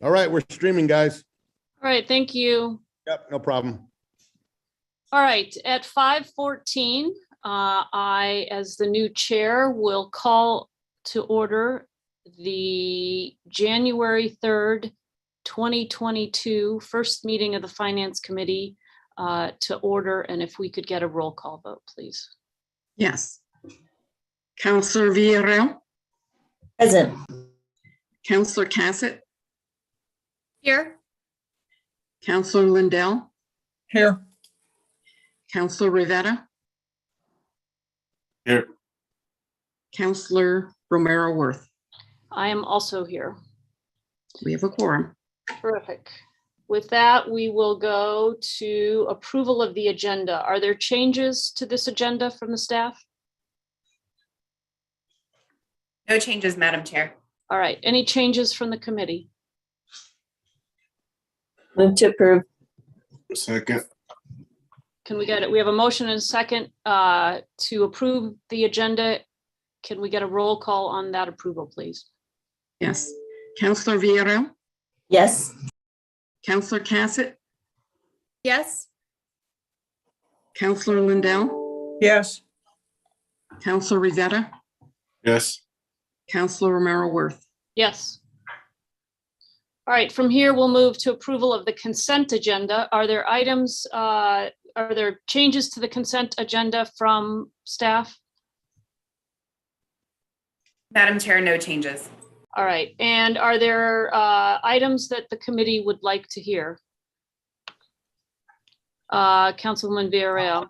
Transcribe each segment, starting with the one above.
All right, we're streaming, guys. All right, thank you. Yep, no problem. All right, at 5:14, I, as the new chair, will call to order the January 3rd, 2022 first meeting of the Finance Committee to order, and if we could get a roll call vote, please. Yes. Counselor Villarreal. Present. Counselor Cassett. Here. Counselor Lindell. Here. Counselor Rivera. Here. Counselor Romero Worth. I am also here. We have a quorum. Terrific. With that, we will go to approval of the agenda. Are there changes to this agenda from the staff? No changes, Madam Chair. All right, any changes from the committee? Move to approve. Second. Can we get it? We have a motion and a second to approve the agenda. Can we get a roll call on that approval, please? Yes. Counselor Villarreal. Yes. Counselor Cassett. Yes. Counselor Lindell. Yes. Counselor Rivera. Yes. Counselor Romero Worth. Yes. All right, from here, we'll move to approval of the consent agenda. Are there items, are there changes to the consent agenda from staff? Madam Chair, no changes. All right, and are there items that the committee would like to hear? Councilwoman Villarreal.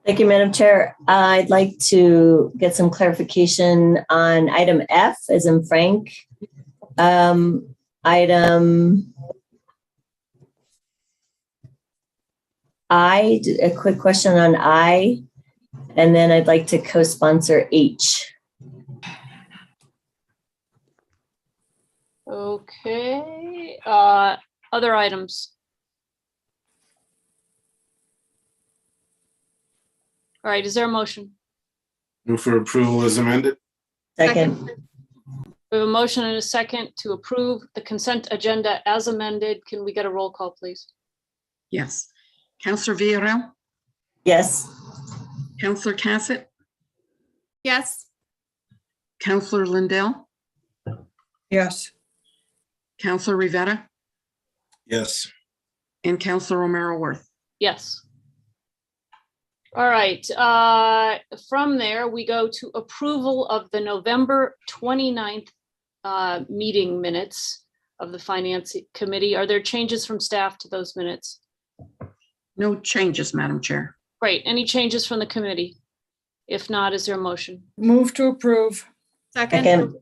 Thank you, Madam Chair. I'd like to get some clarification on item F as in Frank. Item I, a quick question on I, and then I'd like to co-sponsor H. Okay, other items? All right, is there a motion? Move for approval as amended. Second. We have a motion and a second to approve the consent agenda as amended. Can we get a roll call, please? Yes. Counselor Villarreal. Yes. Counselor Cassett. Yes. Counselor Lindell. Yes. Counselor Rivera. Yes. And Counselor Romero Worth. Yes. All right, from there, we go to approval of the November 29th meeting minutes of the Finance Committee. Are there changes from staff to those minutes? No changes, Madam Chair. Great. Any changes from the committee? If not, is there a motion? Move to approve. Second. Second.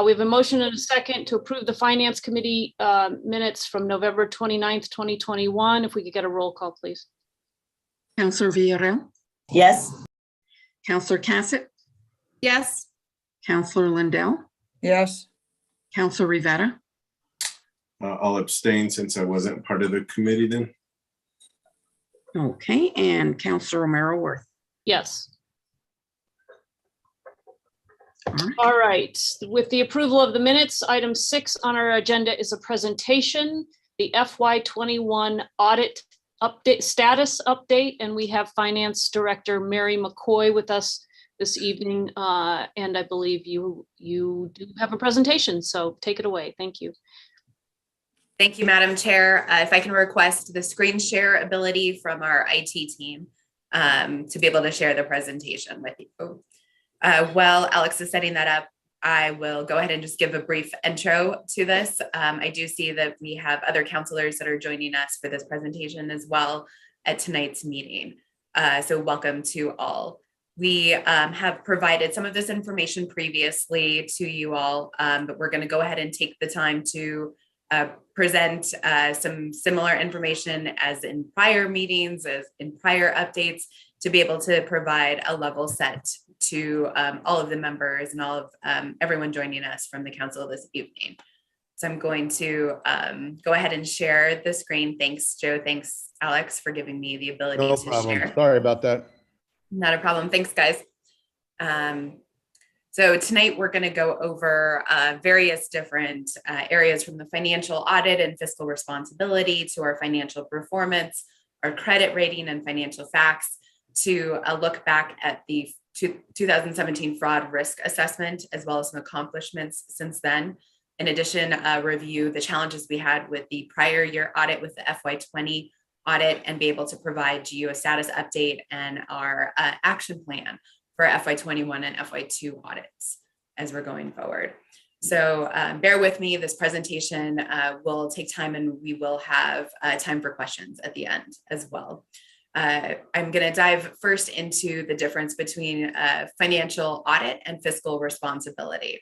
We have a motion and a second to approve the Finance Committee minutes from November 29th, 2021. If we could get a roll call, please. Counselor Villarreal. Yes. Counselor Cassett. Yes. Counselor Lindell. Yes. Counselor Rivera. I'll abstain since I wasn't part of the committee then. Okay, and Counselor Romero Worth. Yes. All right. All right, with the approval of the minutes, item 6 on our agenda is a presentation, the FY21 audit update, status update, and we have Finance Director Mary McCoy with us this evening, and I believe you do have a presentation, so take it away. Thank you. Thank you, Madam Chair. If I can request the screen share ability from our IT team to be able to share the presentation with you. While Alex is setting that up, I will go ahead and just give a brief intro to this. I do see that we have other counselors that are joining us for this presentation as well at tonight's meeting. So welcome to all. We have provided some of this information previously to you all, but we're going to go ahead and take the time to present some similar information as in prior meetings, as in prior updates, to be able to provide a level set to all of the members and all of everyone joining us from the council this evening. So I'm going to go ahead and share the screen. Thanks, Joe. Thanks, Alex, for giving me the ability No to problem. share. Sorry about that. Not a problem. Thanks, guys. So tonight we're going to go over various different areas from the financial audit and fiscal responsibility to our financial performance, our credit rating and financial facts, to look back at the 2017 fraud risk assessment, as well as some accomplishments since then. In addition, review the challenges we had with the prior year audit with the FY20 audit, and be able to provide you a status update and our action plan for FY21 and FY2 audits as we're going forward. So bear with me, this presentation will take time, and we will have time for questions at the end as well. I'm going to dive first into the difference between financial audit and fiscal responsibility.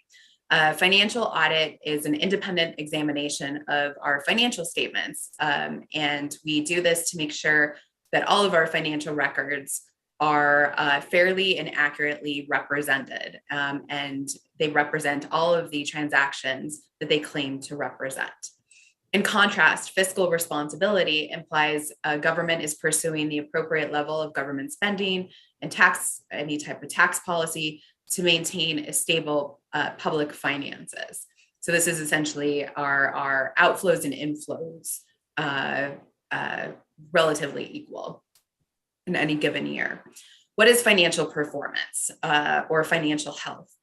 Financial audit is an independent examination of our financial statements, and we do this to make sure that all of our financial records are fairly and accurately represented, and they represent all of the transactions that they claim to represent. In contrast, fiscal responsibility implies government is pursuing the appropriate level of government spending and any type of tax policy to maintain a stable public finances. So this is essentially our outflows and inflows relatively equal in any given year. What is financial performance or financial health?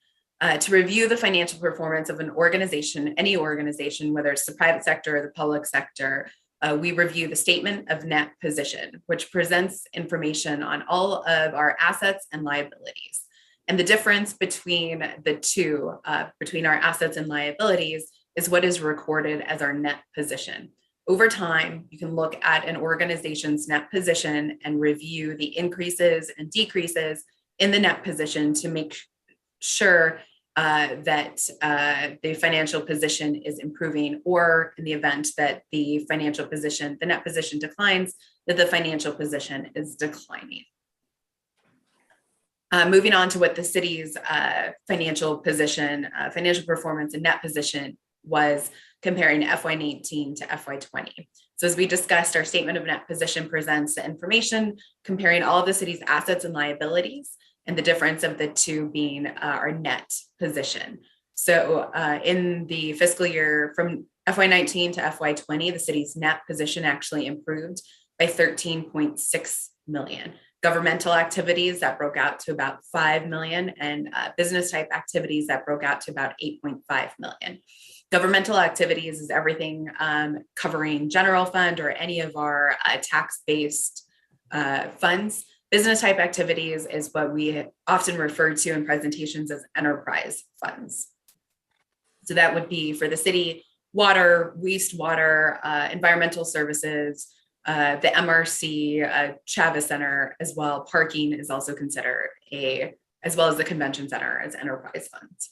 To review the financial performance of an organization, any organization, whether it's the private sector or the public sector, we review the statement of net position, which presents information on all of our assets and liabilities. And the difference between the two, between our assets and liabilities, is what is recorded as our net position. Over time, you can look at an organization's net position and review the increases and decreases in the net position to make sure that the financial position is improving, or in the event that the financial position, the net position declines, that the financial position is declining. Moving on to what the city's financial position, financial performance and net position was comparing FY19 to FY20. So as we discussed, our statement of net position presents the information comparing all of the city's assets and liabilities, and the difference of the two being our net position. So in the fiscal year from FY19 to FY20, the city's net position actually improved by 13.6 million. Governmental activities that broke out to about 5 million, and business type activities that broke out to about 8.5 million. Governmental activities is everything covering general fund or any of our tax-based funds. Business type activities is what we often refer to in presentations as enterprise funds. So that would be for the city, water, wastewater, environmental services, the MRC, Chavez Center as well. Parking is also considered as well as the convention center, as enterprise funds.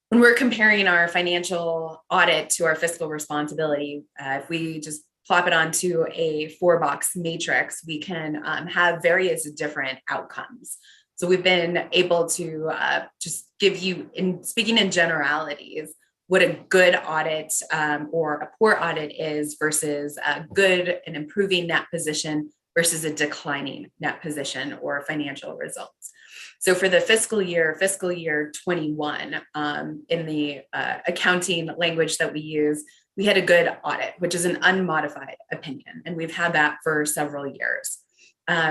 When we're comparing our financial audit to our fiscal responsibility, if we just plop it onto a 4-box matrix, we can have various different outcomes. So we've been able to just give you, in speaking in generalities, what a good audit or a poor audit is versus a good and improving net position versus a declining net position or financial results. So for the fiscal year 21, in the accounting language that we use, we had a good audit, which is an unmodified opinion, and we've had that for several years.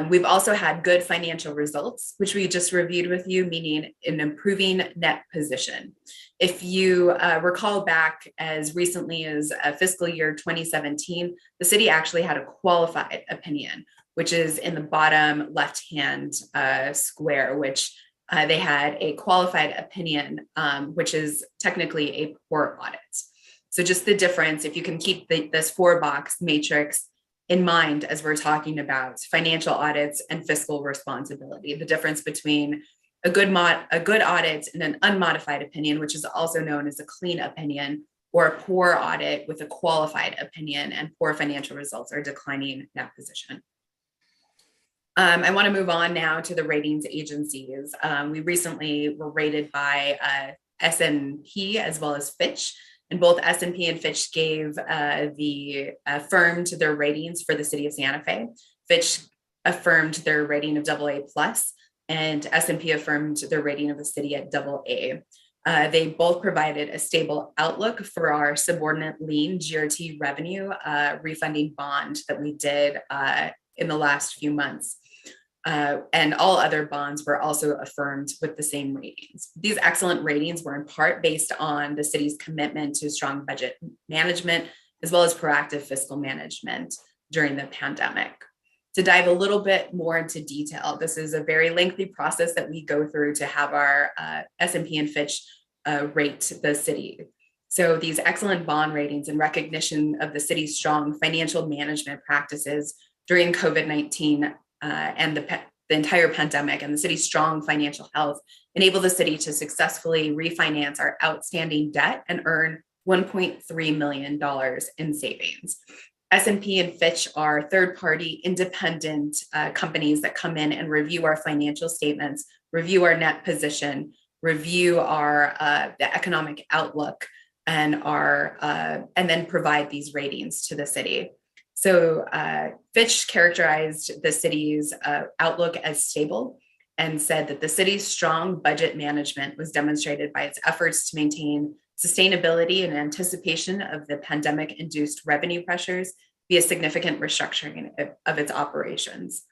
We've also had good financial results, which we just reviewed with you, meaning an improving net position. If you recall back as recently as fiscal year 2017, the city actually had a qualified opinion, which is in the bottom left-hand square, which they had a qualified opinion, which is technically a poor audit. So just the difference, if you can keep this 4-box matrix in mind as we're talking about financial audits and fiscal responsibility, the difference between a good audit and an unmodified opinion, which is also known as a clean opinion, or a poor audit with a qualified opinion and poor financial results or declining net position. I want to move on now to the ratings agencies. We recently were rated by S&P as well as Fitch, and both S&P and Fitch gave affirmed their ratings for the city of Santa Fe. Fitch affirmed their rating of AA+, and S&P affirmed their rating of the city at AA. They both provided a stable outlook for our subordinate lien GRT revenue refunding bond that we did in the last few months. And all other bonds were also affirmed with the same ratings. These excellent ratings were in part based on the city's commitment to strong budget management, as well as proactive fiscal management during the pandemic. To dive a little bit more into detail, this is a very lengthy process that we go through to have our S&P and Fitch rate the city. So these excellent bond ratings in recognition of the city's strong financial management practices during COVID-19 and the entire pandemic, and the city's strong financial health enable the city to successfully refinance our outstanding debt and earn $1.3 million in savings. S&P and Fitch are third-party independent companies that come in and review our financial statements, review our net position, review our the economic outlook, and then provide these ratings to the city. So Fitch characterized the city's outlook as stable and said that the city's strong budget management was demonstrated by its efforts to maintain sustainability in anticipation of the pandemic-induced revenue pressures via significant restructuring of its operations.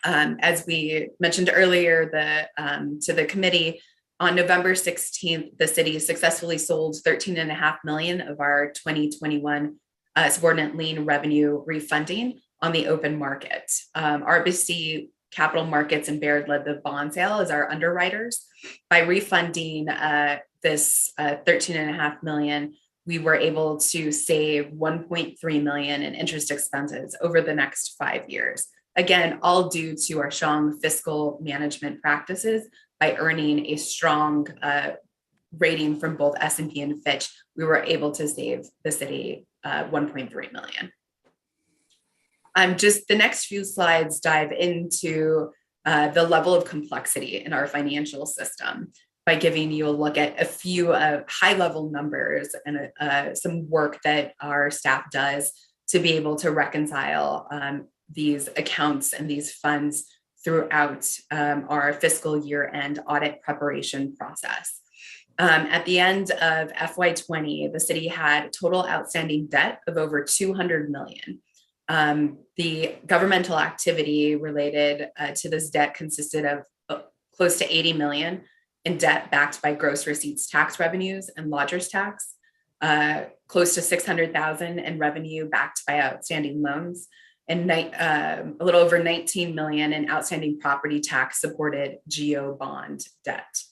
As we mentioned earlier, to the committee, on November 16th, the city successfully sold $13.5 million of our 2021 subordinate lien revenue refunding on the open market. RBC Capital Markets and Baird led the bond sale as our underwriters. By refunding this $13.5 million, we were able to save $1.3 million in interest expenses over the next 5 years. Again, all due to our strong fiscal management practices. By earning a strong rating from both S&P and Fitch, we were able to save the city $1.3 million. Just the next few slides dive into the level of complexity in our financial system by giving you a look at a few high-level numbers and some work that our staff does to be able to reconcile these accounts and these funds throughout our fiscal year-end audit preparation process. At the end of FY20, the city had total outstanding debt of over $200 million. The governmental activity related to this debt consisted of close to $80 million in debt backed by gross receipts tax revenues and lodgers tax, close to $600,000 in revenue backed by outstanding loans, and a little over $19 million in outstanding property tax supported GO bond debt.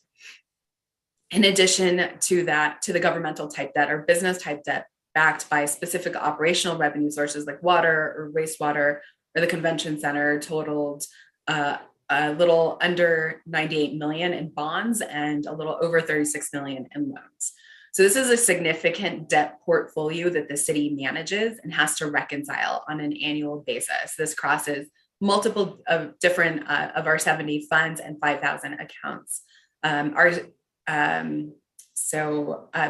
In addition to that, to the governmental type debt or business type debt backed by specific operational revenue sources like water or wastewater or the convention center totaled a little under $98 million in bonds and a little over $36 million in loans. So this is a significant debt portfolio that the city manages and has to reconcile on an annual basis. This crosses multiple of different of our 70 funds and 5,000 accounts.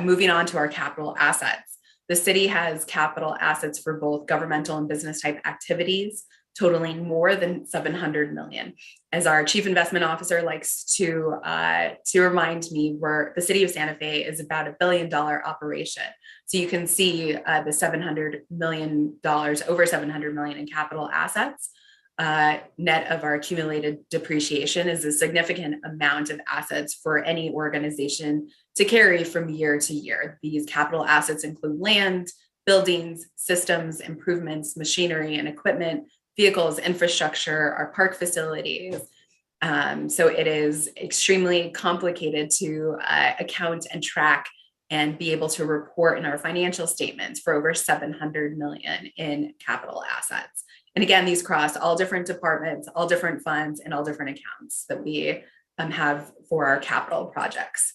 Moving on to our capital assets. The city has capital assets for both governmental and business type activities totaling more than $700 million. As our chief investment officer likes to remind me, the city of Santa Fe is about $1 billion operation. So you can see the $700 million, over $700 million in capital assets. Net of our accumulated depreciation is a significant amount of assets for any organization to carry from year to year. These capital assets include land, buildings, systems, improvements, machinery and equipment, vehicles, infrastructure, our park facilities. So it is extremely complicated to account and track and be able to report in our financial statements for over $700 million in capital assets. And again, these cross all different departments, all different funds, and all different accounts that we have for our capital projects.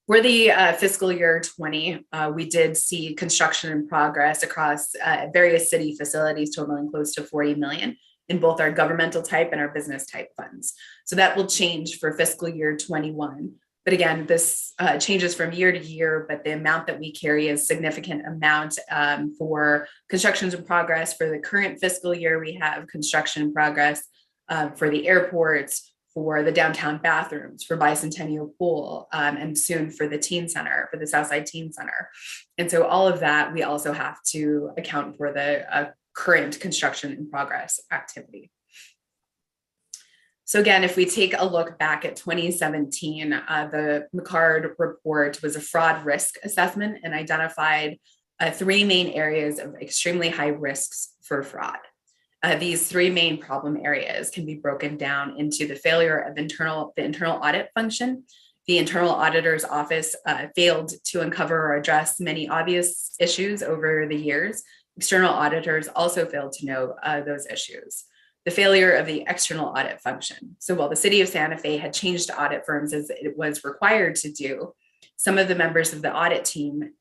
For the fiscal year 20, we did see construction in progress across various city facilities totaling close to $40 million in both our governmental type and our business type funds. So that will change for fiscal year 21. But again, this changes from year to year, but the amount that we carry is significant amount for constructions in progress. For the current fiscal year, we have construction in progress for the airports, for the downtown bathrooms, for Bicentennial Pool, and soon for the teen center, for the Southside Teen Center. And so all of that, we also have to account for the current construction in progress activity. So again, if we take a look back at 2017, the McCard report was a fraud risk assessment and identified 3 main areas of extremely high risks for fraud. These 3 main problem areas can be broken down into the failure of the internal audit function. The internal auditor's office failed to uncover or address many obvious issues over the years. External auditors also failed to know those issues. The failure of the external audit function. So while the city of Santa Fe had changed audit firms as it was required to do, some of the members of the audit team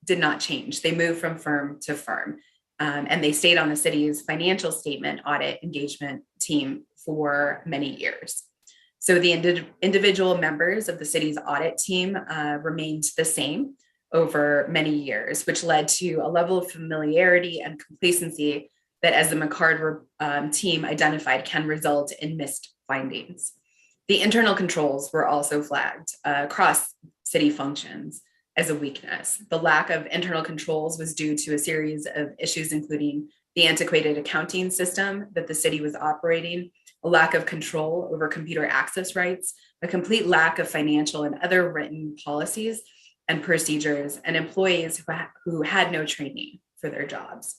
did not change. They moved from firm to firm, and they stayed on the city's financial statement audit engagement team for many years. So the individual members of the city's audit team remained the same over many years, which led to a level of familiarity and complacency that, as the McCard team identified, can result in missed findings. The internal controls were also flagged across city functions as a weakness. The lack of internal controls was due to a series of issues, including the antiquated accounting system that the city was operating, a lack of control over computer access rights, a complete lack of financial and other written policies and procedures, and employees who had no training for their jobs.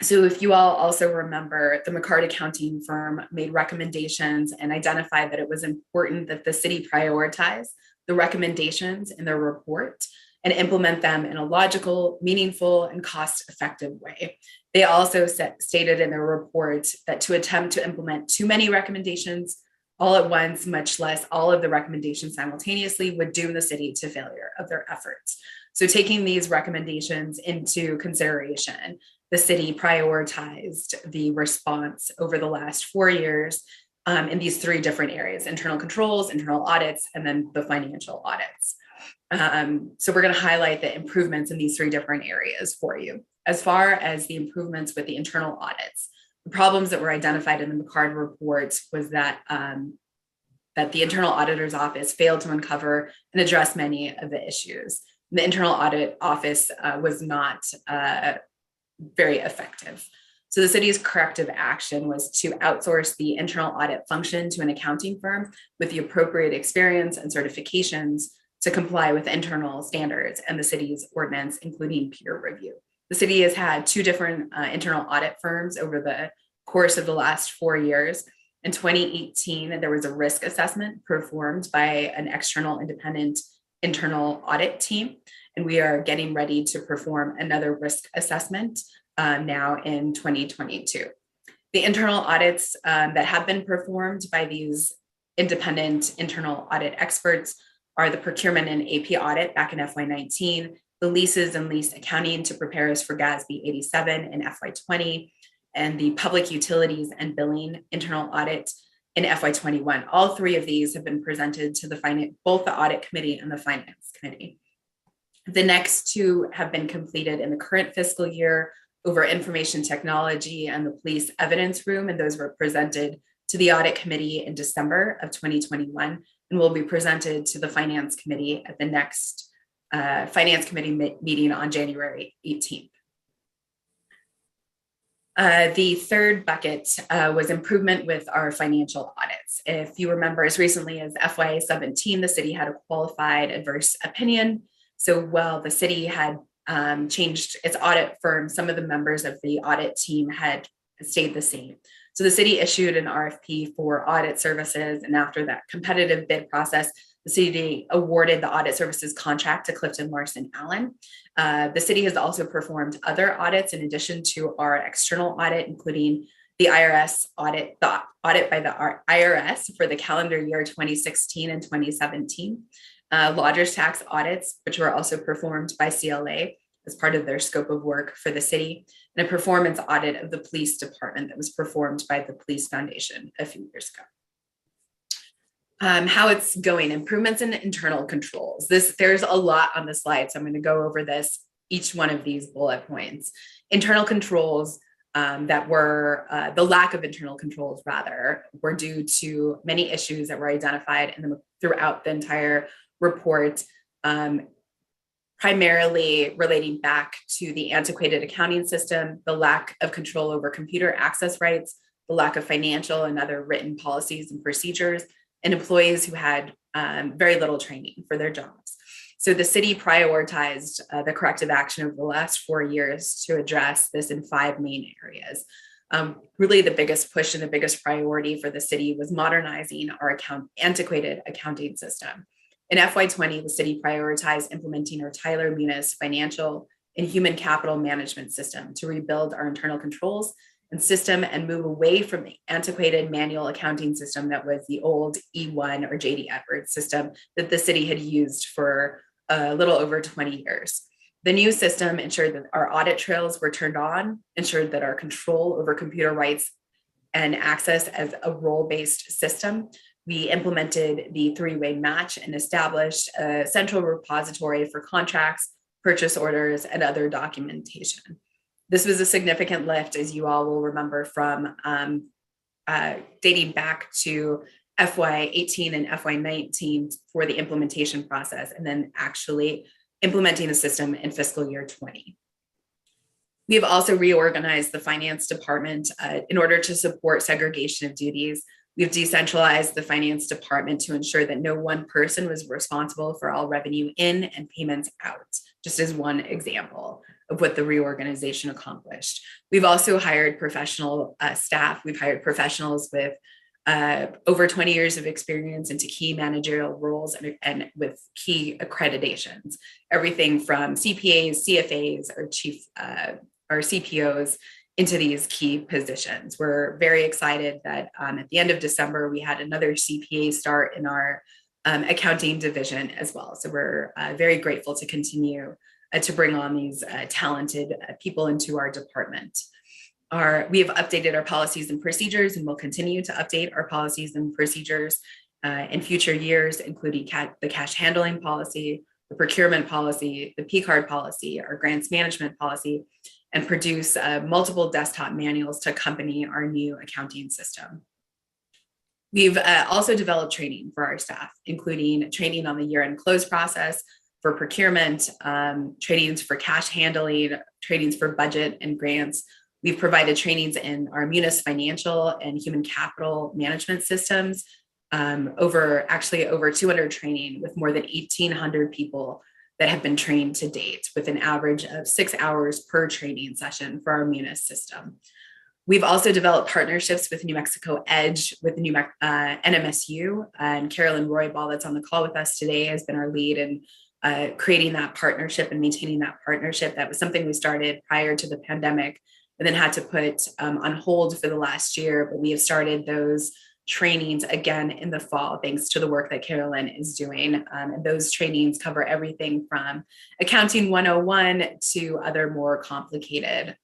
So if you all also remember, the McCard accounting firm made recommendations and identified that it was important that the city prioritize the recommendations in their report and implement them in a logical, meaningful, and cost-effective way. They also stated in their report that to attempt to implement too many recommendations all at once, much less all of the recommendations simultaneously, would doom the city to failure of their efforts. So taking these recommendations into consideration, the city prioritized the response over the last 4 years in these 3 different areas: internal controls, internal audits, and then the financial audits. So we're going to highlight the improvements in these 3 different areas for you. As far as the improvements with the internal audits, the problems that were identified in the McCard reports was that that the internal auditor's office failed to uncover and address many of the issues. The internal audit office was not very effective. So the city's corrective action was to outsource the internal audit function to an accounting firm with the appropriate experience and certifications to comply with internal standards and the city's ordinance, including peer review. The city has had 2 different internal audit firms over the course of the last 4 years. In 2018, there was a risk assessment performed by an external independent internal audit team, and we are getting ready to perform another risk assessment now in 2022. The internal audits that have been performed by these independent internal audit experts are the procurement and AP audit back in FY19, the leases and lease accounting to prepare us for GASB 87 in FY20, and the public utilities and billing internal audit in FY21. All 3 of these have been presented to both the audit committee and the finance committee. The next 2 have been completed in the current fiscal year over information technology and the police evidence room, and those were presented to the audit committee in December of 2021 and will be presented to the finance committee at the next finance committee meeting on January 18th. The third bucket was improvement with our financial audits. If you remember, as recently as FY17, the city had a qualified adverse opinion. So while the city had changed its audit firm, some of the members of the audit team had stayed the same. So the city issued an RFP for audit services, and after that competitive bid process, the city awarded the audit services contract to Clifton Larson Allen. The city has also performed other audits in addition to our external audit, including the IRS audit, the audit by the IRS for the calendar year 2016 and 2017, lodger's tax audits, which were also performed by CLA as part of their scope of work for the city, and a performance audit of the police department that was performed by the Police Foundation a few years ago. How it's going, improvements in internal controls. There's a lot on the slide, so I'm going to go over each one of these bullet points. Internal controls that were the lack of internal controls rather were due to many issues that were identified throughout the entire report, primarily relating back to the antiquated accounting system, the lack of control over computer access rights, the lack of financial and other written policies and procedures, and employees who had very little training for their jobs. So the city prioritized the corrective action over the last 4 years to address this in 5 main areas. Really the biggest push and the biggest priority for the city was modernizing our antiquated accounting system. In FY20, the city prioritized implementing our Tyler Munis financial and human capital management system to rebuild our internal controls and system and move away from the antiquated manual accounting system that was the old E1 or JD Edwards system that the city had used for a little over 20 years. The new system ensured that our audit trails were turned on, ensured that our control over computer rights and access as a role-based system. We implemented the 3-way match and established a central repository for contracts, purchase orders, and other documentation. This was a significant lift, as you all will remember from dating back to FY18 and FY19 for the implementation process, and then actually implementing the system in fiscal year 20. We have also reorganized the finance department in order to support segregation of duties. We've decentralized the finance department to ensure that no one person was responsible for all revenue in and payments out, just as one example of what the reorganization accomplished. We've also hired professional staff. We've hired professionals with over 20 years of experience into key managerial roles and with key accreditations, everything from CPAs, CFAs, or CPOs into these key positions. We're very excited that at the end of December, we had another CPA start in our accounting division as well. So we're very grateful to continue to bring on these talented people into our department. We have updated our policies and procedures, and will continue to update our policies and procedures in future years, including the cash handling policy, the procurement policy, the P-card policy, our grants management policy, and produce multiple desktop manuals to accompany our new accounting system. We've also developed training for our staff, including training on the year-end close process, for procurement, trainings for cash handling, trainings for budget and grants. We've provided trainings in our Munis financial and human capital management systems, over 200 training with more than 1,800 people that have been trained to date, with an average of 6 hours per training session for our Munis system. We've also developed partnerships with New Mexico Edge, with the NMSU, and Carolyn Roybal, that's on the call with us today, has been our lead in creating that partnership and maintaining that partnership. That was something we started prior to the pandemic and then had to put on hold for the last year, but we have started those trainings again in the fall, thanks to the work that Carolyn is doing. And those trainings cover everything from accounting 101 to other more complicated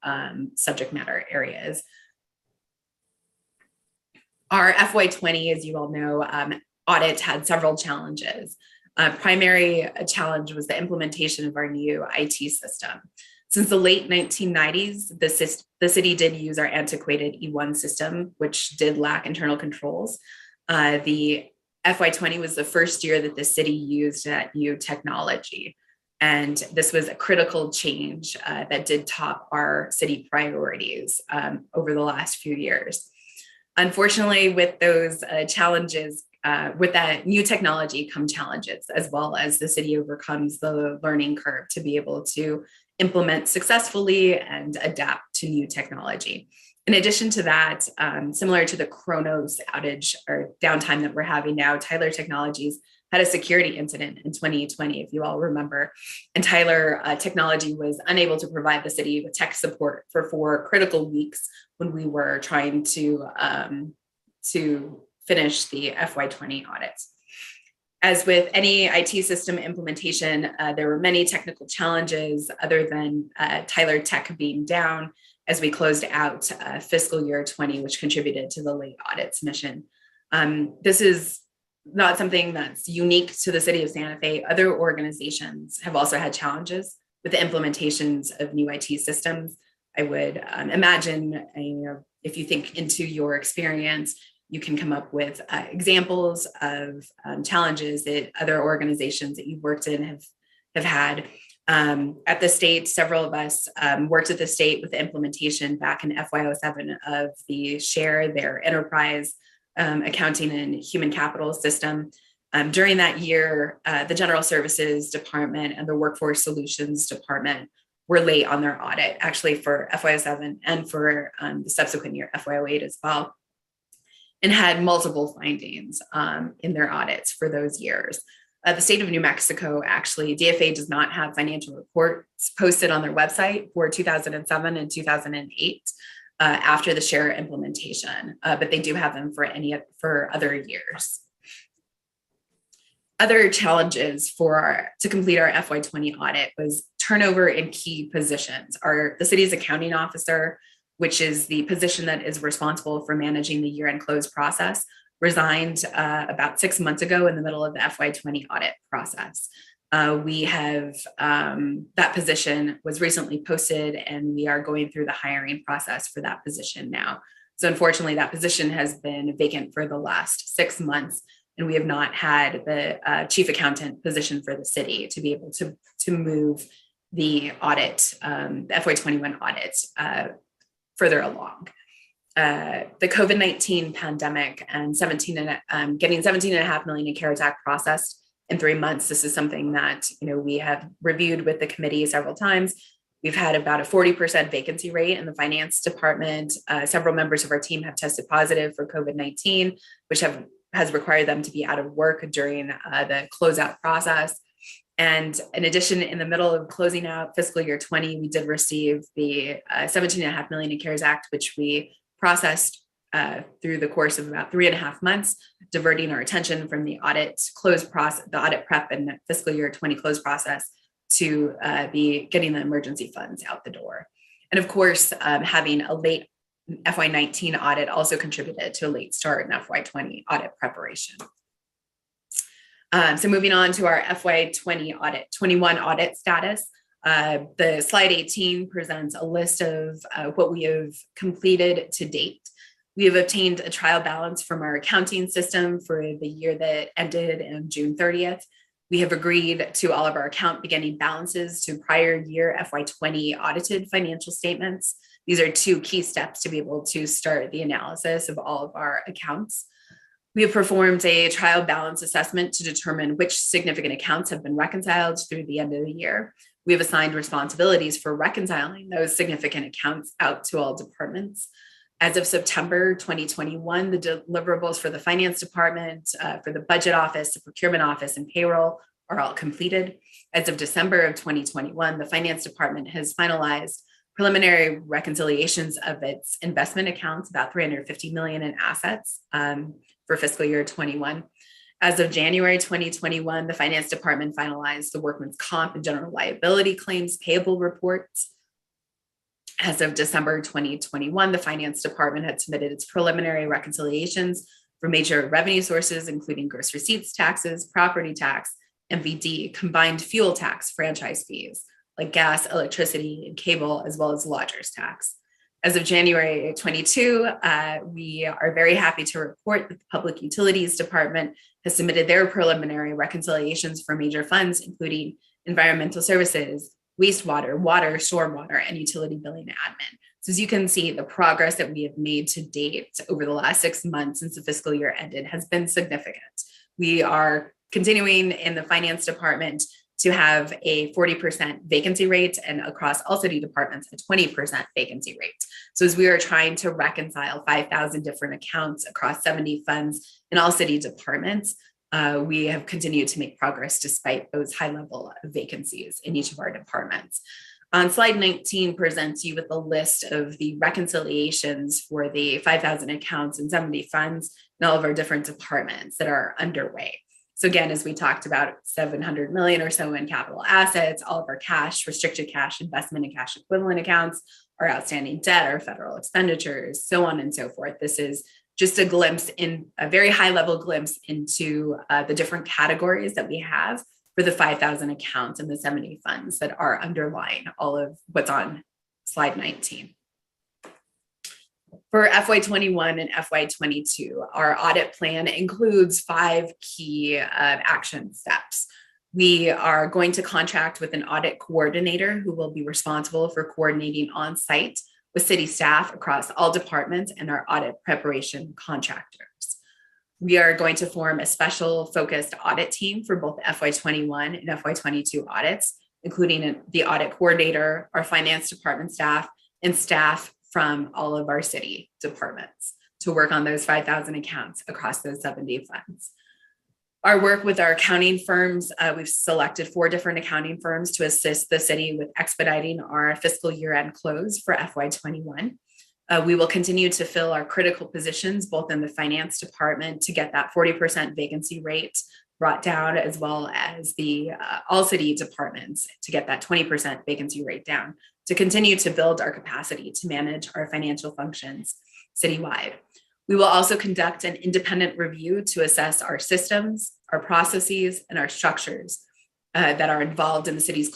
subject matter areas. Our FY20, as you all know, audit had several challenges. Primary challenge was the implementation of our new IT system. Since the late 1990s, the city did use our antiquated E1 system, which did lack internal controls. The FY20 was the first year that the city used that new technology. And this was a critical change that did top our city priorities over the last few years. Unfortunately, with those challenges, with that new technology come challenges, as well as the city overcomes the learning curve to be able to implement successfully and adapt to new technology. In addition to that, similar to the Kronos outage or downtime that we're having now, Tyler Technologies had a security incident in 2020, if you all remember. And Tyler Technology was unable to provide the city with tech support for 4 critical weeks when we were trying to finish the FY20 audits. As with any IT system implementation, there were many technical challenges other than Tyler Tech being down as we closed out fiscal year 20, which contributed to the late audit submission. This is not something that's unique to the city of Santa Fe. Other organizations have also had challenges with the implementations of new IT systems. I would imagine, if you think into your experience, you can come up with examples of challenges that other organizations that you've worked in have had. At the state, several of us worked at the state with the implementation back in FY07 of the SHARE, their enterprise accounting and human capital system. During that year, the General Services Department and the Workforce Solutions Department were late on their audit, actually for FY07 and for the subsequent year, FY08 as well, and had multiple findings in their audits for those years. The state of New Mexico, actually, DFA does not have financial reports posted on their website for 2007 and 2008 after the SHARE implementation, but they do have them for other years. Other challenges to complete our FY20 audit was turnover in key positions. The city's accounting officer, which is the position that is responsible for managing the year-end close process, resigned about 6 months ago in the middle of the FY20 audit process. We have, that position was recently posted, and we are going through the hiring process for that position now. So unfortunately, that position has been vacant for the last 6 months, and we have not had the chief accountant position for the city to be able to move the audit, the FY21 audit further along. The COVID-19 pandemic and getting 17.5 million in CARES Act processed in 3 months. This is something that we have reviewed with the committee several times. We've had about a 40% vacancy rate in the finance department. Several members of our team have tested positive for COVID-19, which has required them to be out of work during the closeout process. And in addition, in the middle of closing out fiscal year 20, we did receive the 17.5 million in CARES Act, which we processed through the course of about 3.5 months, diverting our attention from the audit close process, the audit prep and fiscal year 20 close process to be getting the emergency funds out the door. And of course, having a late FY19 audit also contributed to a late start in FY20 audit preparation. So moving on to our FY21 audit status. The slide 18 presents a list of what we have completed to date. We have obtained a trial balance from our accounting system for the year that ended on June 30th. We have agreed to all of our account beginning balances to prior year FY20 audited financial statements. These are 2 key steps to be able to start the analysis of all of our accounts. We have performed a trial balance assessment to determine which significant accounts have been reconciled through the end of the year. We have assigned responsibilities for reconciling those significant accounts out to all departments. As of September 2021, the deliverables for the finance department, for the budget office, the procurement office, and payroll are all completed. As of December of 2021, the finance department has finalized preliminary reconciliations of its investment accounts, about 350 million in assets for fiscal year 21. As of January 2021, the finance department finalized the workman's comp and general liability claims payable reports. As of December 2021, the finance department had submitted its preliminary reconciliations for major revenue sources, including gross receipts taxes, property tax, MVD, combined fuel tax, franchise fees, like gas, electricity, and cable, as well as lodger's tax. As of January 22, we are very happy to report that the Public Utilities Department has submitted their preliminary reconciliations for major funds, including environmental services, wastewater, water, stormwater, and utility billing admin. So as you can see, the progress that we have made to date over the last 6 months since the fiscal year ended has been significant. We are continuing in the finance department to have a 40% vacancy rate, and across all city departments, a 20% vacancy rate. So as we are trying to reconcile 5,000 different accounts across 70 funds in all city departments, we have continued to make progress despite those high level vacancies in each of our departments. On slide 19 presents you with a list of the reconciliations for the 5,000 accounts and 70 funds in all of our different departments that are underway. So again, as we talked about, 700 million or so in capital assets, all of our cash, restricted cash, investment and cash equivalent accounts, our outstanding debt, our federal expenditures, so on and so forth. This is just a glimpse, in a very high level glimpse into the different categories that we have for the 5,000 accounts and the 70 funds that are underlying all of what's on slide 19. For FY21 and FY22, our audit plan includes 5 key action steps. We are going to contract with an audit coordinator who will be responsible for coordinating on site with city staff across all departments and our audit preparation contractors. We are going to form a special focused audit team for both FY21 and FY22 audits, including the audit coordinator, our finance department staff, and staff from all of our city departments to work on those 5,000 accounts across those 70 funds. Our work with our accounting firms, we've selected 4 different accounting firms to assist the city with expediting our fiscal year-end close for FY21. We will continue to fill our critical positions, both in the finance department to get that 40% vacancy rate brought down, as well as the all city departments to get that 20% vacancy rate down, to continue to build our capacity to manage our financial functions citywide. We will also conduct an independent review to assess our systems, our processes, and our structures that are involved in the city's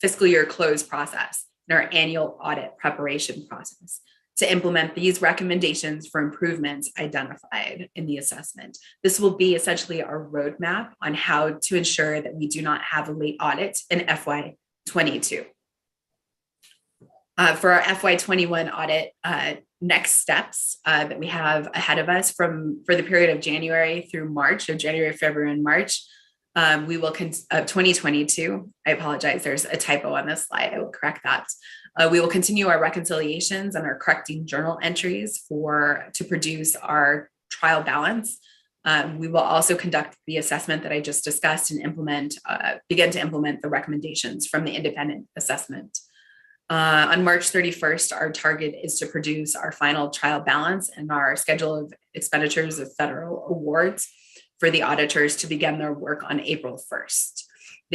fiscal year close process and our annual audit preparation process, to implement these recommendations for improvements identified in the assessment. This will be essentially our roadmap on how to ensure that we do not have a late audit in FY22. For our FY21 audit, next steps that we have ahead of us for the period of January through March, so January, February, and March, we will 2022. I apologize, there's a typo on this slide. I will correct that. We will continue our reconciliations and our correcting journal entries to produce our trial balance. We will also conduct the assessment that I just discussed and begin to implement the recommendations from the independent assessment. On March 31st, our target is to produce our final trial balance and our schedule of expenditures of federal awards for the auditors to begin their work on April 1st.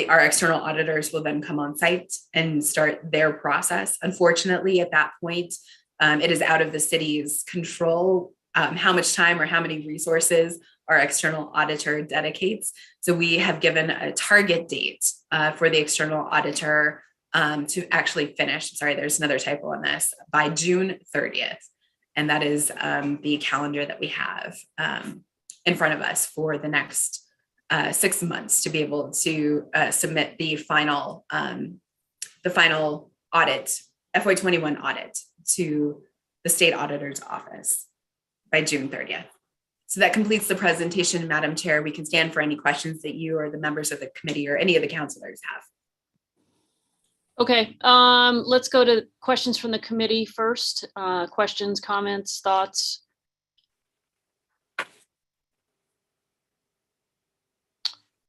Our external auditors will then come on site and start their process. Unfortunately, at that point, it is out of the city's control how much time or how many resources our external auditor dedicates. So we have given a target date for the external auditor to actually finish, sorry, there's another typo on this, by June 30th. And that is the calendar that we have in front of us for the next 6 months to be able to submit the final audit, FY21 audit, to the state auditor's office by June 30th. So that completes the presentation, Madam Chair. We can stand for any questions that you or the members of the committee or any of the councilors have. Okay, let's go to questions from the committee first. Questions, comments, thoughts?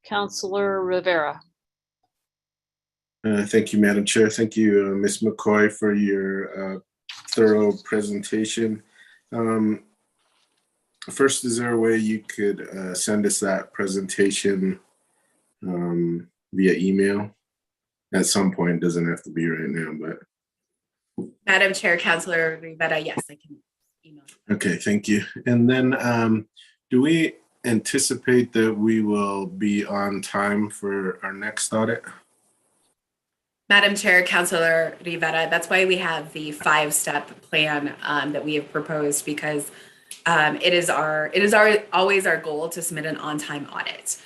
Councilor Rivera. Thank you, Madam Chair. Thank you, Ms. McCoy, for your thorough presentation. First, is there a way you could send us that presentation via email? At some point, doesn't have to be right now, but. Madam Chair, Councilor Rivera, yes, I can email. Okay, thank you. And then do we anticipate that we will be on time for our next audit? Madam Chair, Councilor Rivera, that's why we have the 5-step plan that we have proposed, because it is always our goal to submit an on-time audit.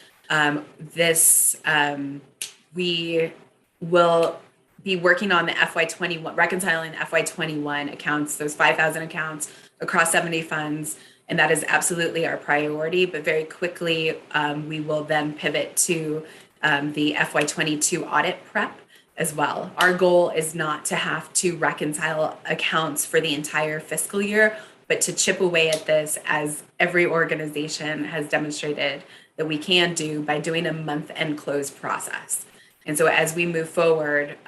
We will be working on the FY21, reconciling the FY21 accounts, those 5,000 accounts across 70 funds, and that is absolutely our priority. But very quickly, we will then pivot to the FY22 audit prep as well. Our goal is not to have to reconcile accounts for the entire fiscal year, but to chip away at this, as every organization has demonstrated that we can do, by doing a month-end close process. And so as we move forward,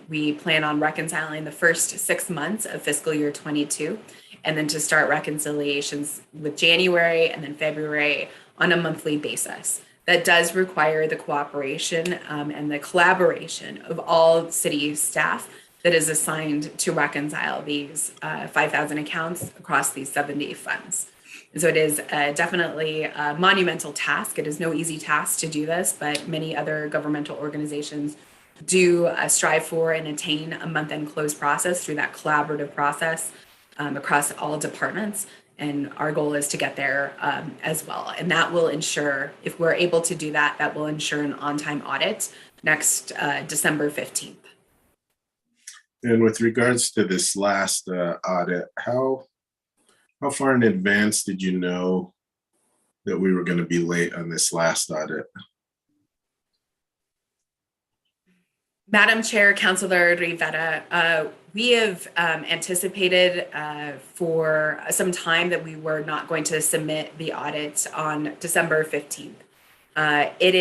we plan on reconciling the first 6 months of fiscal year 22, and then to start reconciliations with January and then February on a monthly basis. That does require the cooperation and the collaboration of all city staff that is assigned to reconcile these 5,000 accounts across these 70 funds. And so it is definitely a monumental task. It is no easy task to do this, but many other governmental organizations do strive for and attain a month-end close process through that collaborative process across all departments. And our goal is to get there as well. And that will ensure, if we're able to do that, that will ensure an on-time audit next December 15th. And with regards to this last audit, how far in advance did you know that we were going to be late on this last audit? Madam Chair, Councilor Rivera, we have anticipated for some time that we were not going to submit the audit on December 15th. It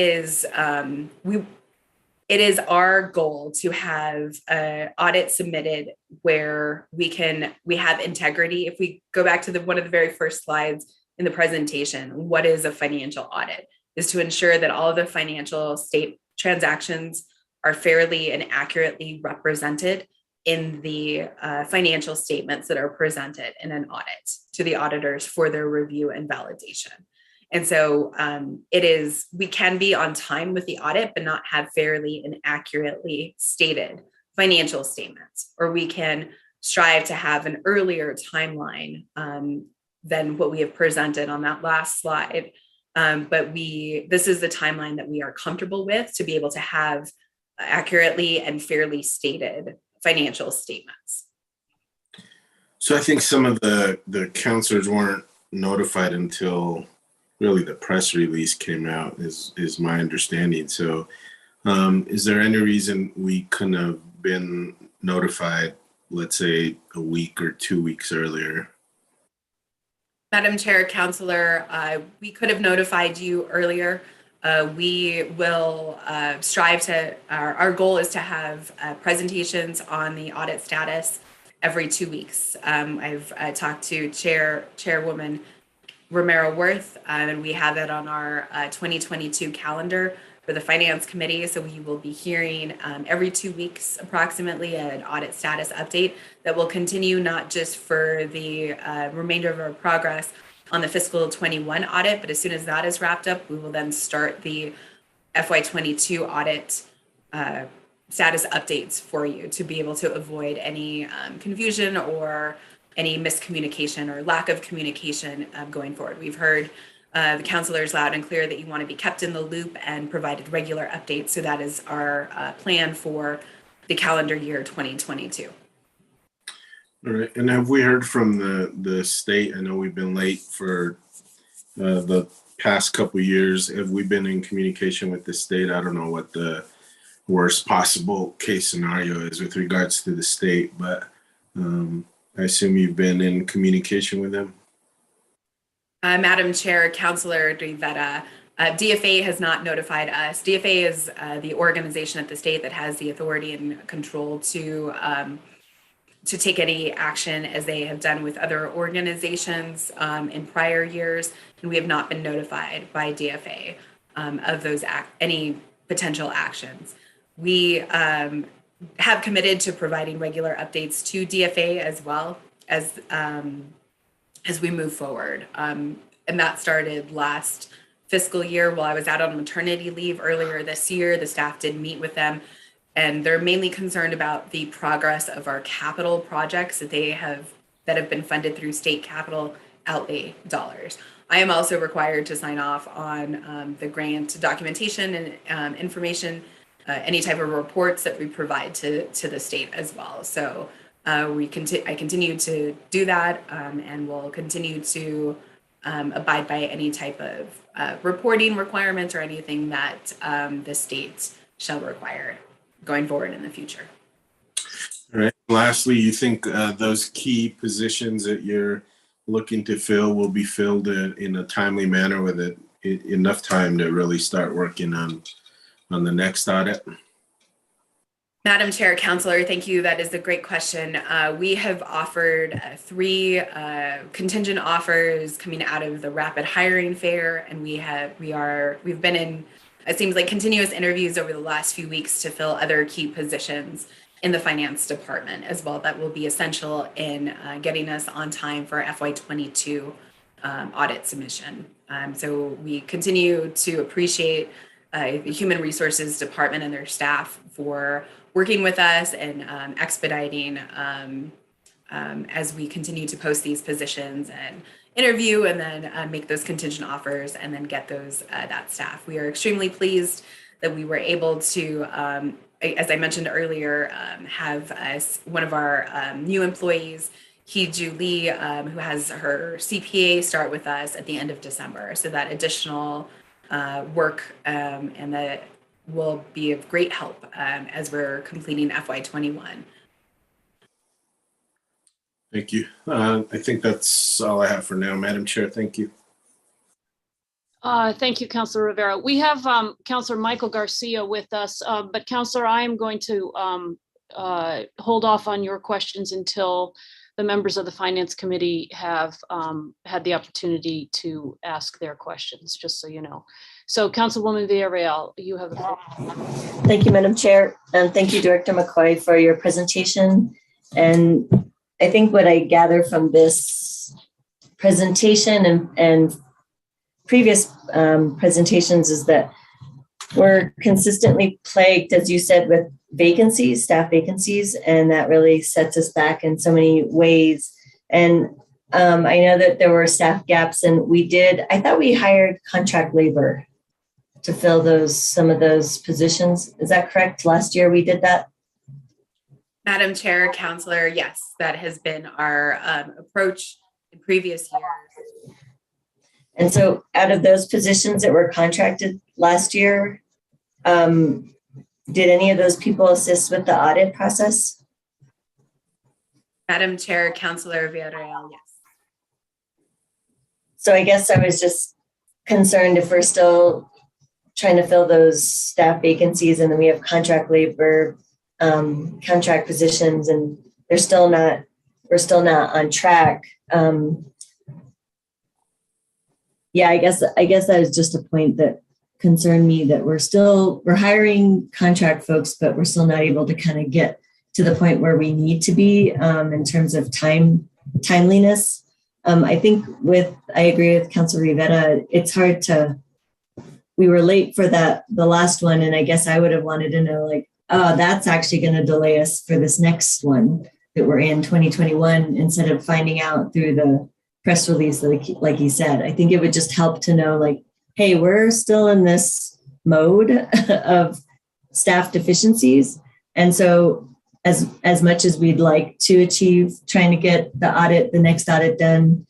is our goal to have an audit submitted where we have integrity. If we go back to one of the very first slides in the presentation, what is a financial audit? Is to ensure that all of the financial state transactions are fairly and accurately represented in the financial statements that are presented in an audit to the auditors for their review and validation. And so we can be on time with the audit, but not have fairly and accurately stated financial statements, or we can strive to have an earlier timeline than what we have presented on that last slide. But this is the timeline that we are comfortable with to be able to have accurately and fairly stated financial statements. So I think some of the counselors weren't notified until really the press release came out, is my understanding. So is there any reason we couldn't have been notified, let's say a week or 2 weeks earlier? Madam Chair, Councilor, we could have notified you earlier. We will strive to, our goal is to have presentations on the audit status every 2 weeks. I've talked to Chairwoman Romero-Worth, and we have it on our 2022 calendar for the Finance Committee. So we will be hearing every 2 weeks, approximately, an audit status update that will continue not just for the remainder of our progress on the fiscal 21 audit, but as soon as that is wrapped up, we will then start the FY22 audit status updates for you to be able to avoid any confusion or any miscommunication or lack of communication going forward. We've heard the councilors loud and clear that you want to be kept in the loop and provided regular updates. So that is our plan for the calendar year 2022. All right. And have we heard from the state? I know we've been late for the past couple of years. Have we been in communication with the state? I don't know what the worst possible case scenario is with regards to the state, but I assume you've been in communication with them? Madam Chair, Councilor Rivera, DFA has not notified us. DFA is the organization at the state that has the authority and control to take any action as they have done with other organizations in prior years, and we have not been notified by DFA of those any potential actions. We have committed to providing regular updates to DFA as well as we move forward. And that started last fiscal year while I was out on maternity leave earlier this year. The staff did meet with them, and they're mainly concerned about the progress of our capital projects that have been funded through state capital outlay dollars. I am also required to sign off on the grant documentation and information, any type of reports that we provide to the state as well. So I continue to do that and will continue to abide by any type of reporting requirements or anything that the state shall require going forward in the future. All right. Lastly, you think those key positions that you're looking to fill will be filled in a timely manner with enough time to really start working on the next audit? Madam Chair, Councilor, thank you. That is a great question. We have offered 3 contingent offers coming out of the rapid hiring fair, and we've been in, it seems like, continuous interviews over the last few weeks to fill other key positions in the finance department as well. That will be essential in getting us on time for FY22 audit submission. So we continue to appreciate the Human Resources Department and their staff for working with us and expediting as we continue to post these positions and interview and then make those contingent offers and then get those that staff. We are extremely pleased that we were able to, as I mentioned earlier, have one of our new employees, Hee-Ju Lee, who has her CPA start with us at the end of December. So that additional work and that will be of great help as we're completing FY21. Thank you. I think that's all I have for now, Madam Chair. Thank you. Thank you, Councilor Rivera. We have Councilor Michael Garcia with us, but Councilor, I am going to hold off on your questions until the members of the Finance Committee have had the opportunity to ask their questions, just so you know. So Councilwoman Villarreal, you have the floor. Thank you, Madam Chair. And thank you, Director McCoy, for your presentation. And I think what I gather from this presentation and previous presentations is that we're consistently plagued, as you said, with vacancies, staff vacancies, and that really sets us back in so many ways. And I know that there were staff gaps, and I thought we hired contract labor to fill some of those positions. Is that correct? Last year we did that? Madam Chair, Councilor, yes, that has been our approach in previous years. And so out of those positions that were contracted last year, did any of those people assist with the audit process? Madam Chair, Councilor Villarreal, yes. So I guess I was just concerned if we're still trying to fill those staff vacancies and then we have contract labor, contract positions, and we're still not on track. Yeah, I guess that is just a point that concerned me, that we're hiring contract folks, but we're still not able to kind of get to the point where we need to be in terms of timeliness. I think I agree with Councilor Rivera. It's hard we were late for the last one, and I guess I would have wanted to know, like, oh, that's actually going to delay us for this next one that we're in 2021, instead of finding out through the press release, like he said. I think it would just help to know, like, hey, we're still in this mode of staff deficiencies. And so as much as we'd like to achieve trying to get the next audit done,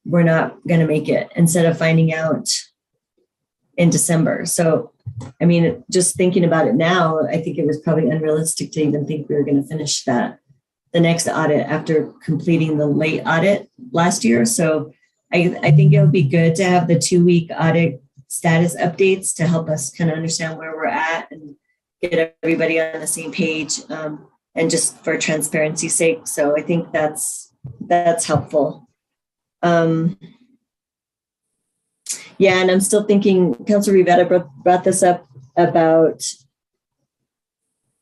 we're not going to make it, instead of finding out in December. So, I mean, just thinking about it now, I think it was probably unrealistic to even think we were going to finish the next audit after completing the late audit last year. So I think it would be good to have the 2-week audit status updates to help us kind of understand where we're at and get everybody on the same page, and just for transparency's sake. So I think that's helpful. Yeah, and I'm still thinking, Councilor Rivera brought this up about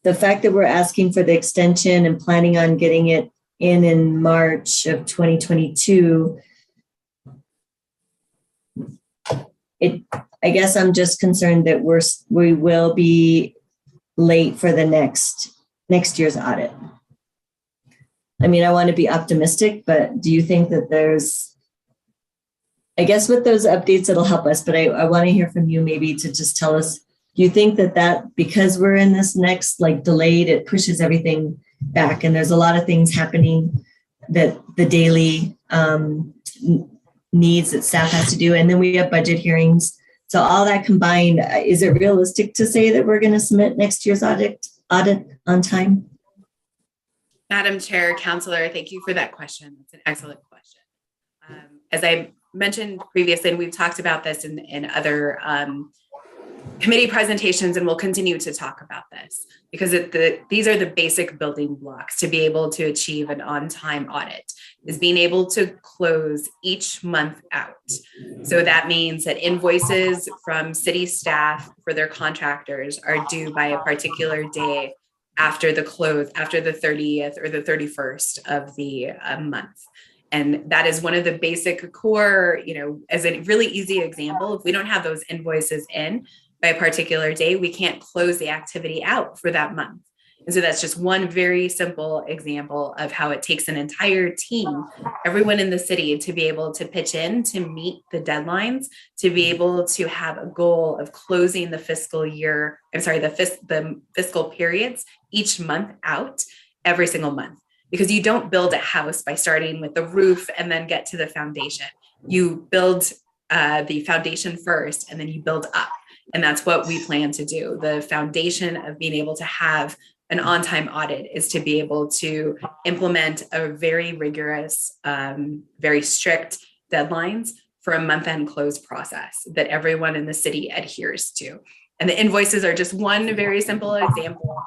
the fact that we're asking for the extension and planning on getting it in March of 2022. I guess I'm just concerned that we will be late for the next year's audit. I mean, I want to be optimistic, but do you think that I guess with those updates, it'll help us, but I want to hear from you, maybe, to just tell us, do you think that because we're in this next, like, delayed, it pushes everything back, and there's a lot of things happening that the daily needs that staff has to do, and then we have budget hearings. So all that combined, is it realistic to say that we're going to submit next year's audit on time? Madam Chair, Councilor, thank you for that question. It's an excellent question. As I mentioned previously, and we've talked about this in other committee presentations, and we'll continue to talk about this, because these are the basic building blocks to be able to achieve an on-time audit, is being able to close each month out. So that means that invoices from city staff for their contractors are due by a particular day after the close, after the 30th or the 31st of the month. And that is one of the basic core, as a really easy example, if we don't have those invoices in, by a particular day, we can't close the activity out for that month. And so that's just one very simple example of how it takes an entire team, everyone in the city, to be able to pitch in to meet the deadlines, to be able to have a goal of closing the fiscal year, the fiscal periods each month out every single month. Because you don't build a house by starting with the roof and then get to the foundation. You build the foundation first, and then you build up. And that's what we plan to do. The foundation of being able to have an on-time audit is to be able to implement a very rigorous, very strict deadlines for a month-end close process that everyone in the city adheres to. And the invoices are just one very simple example.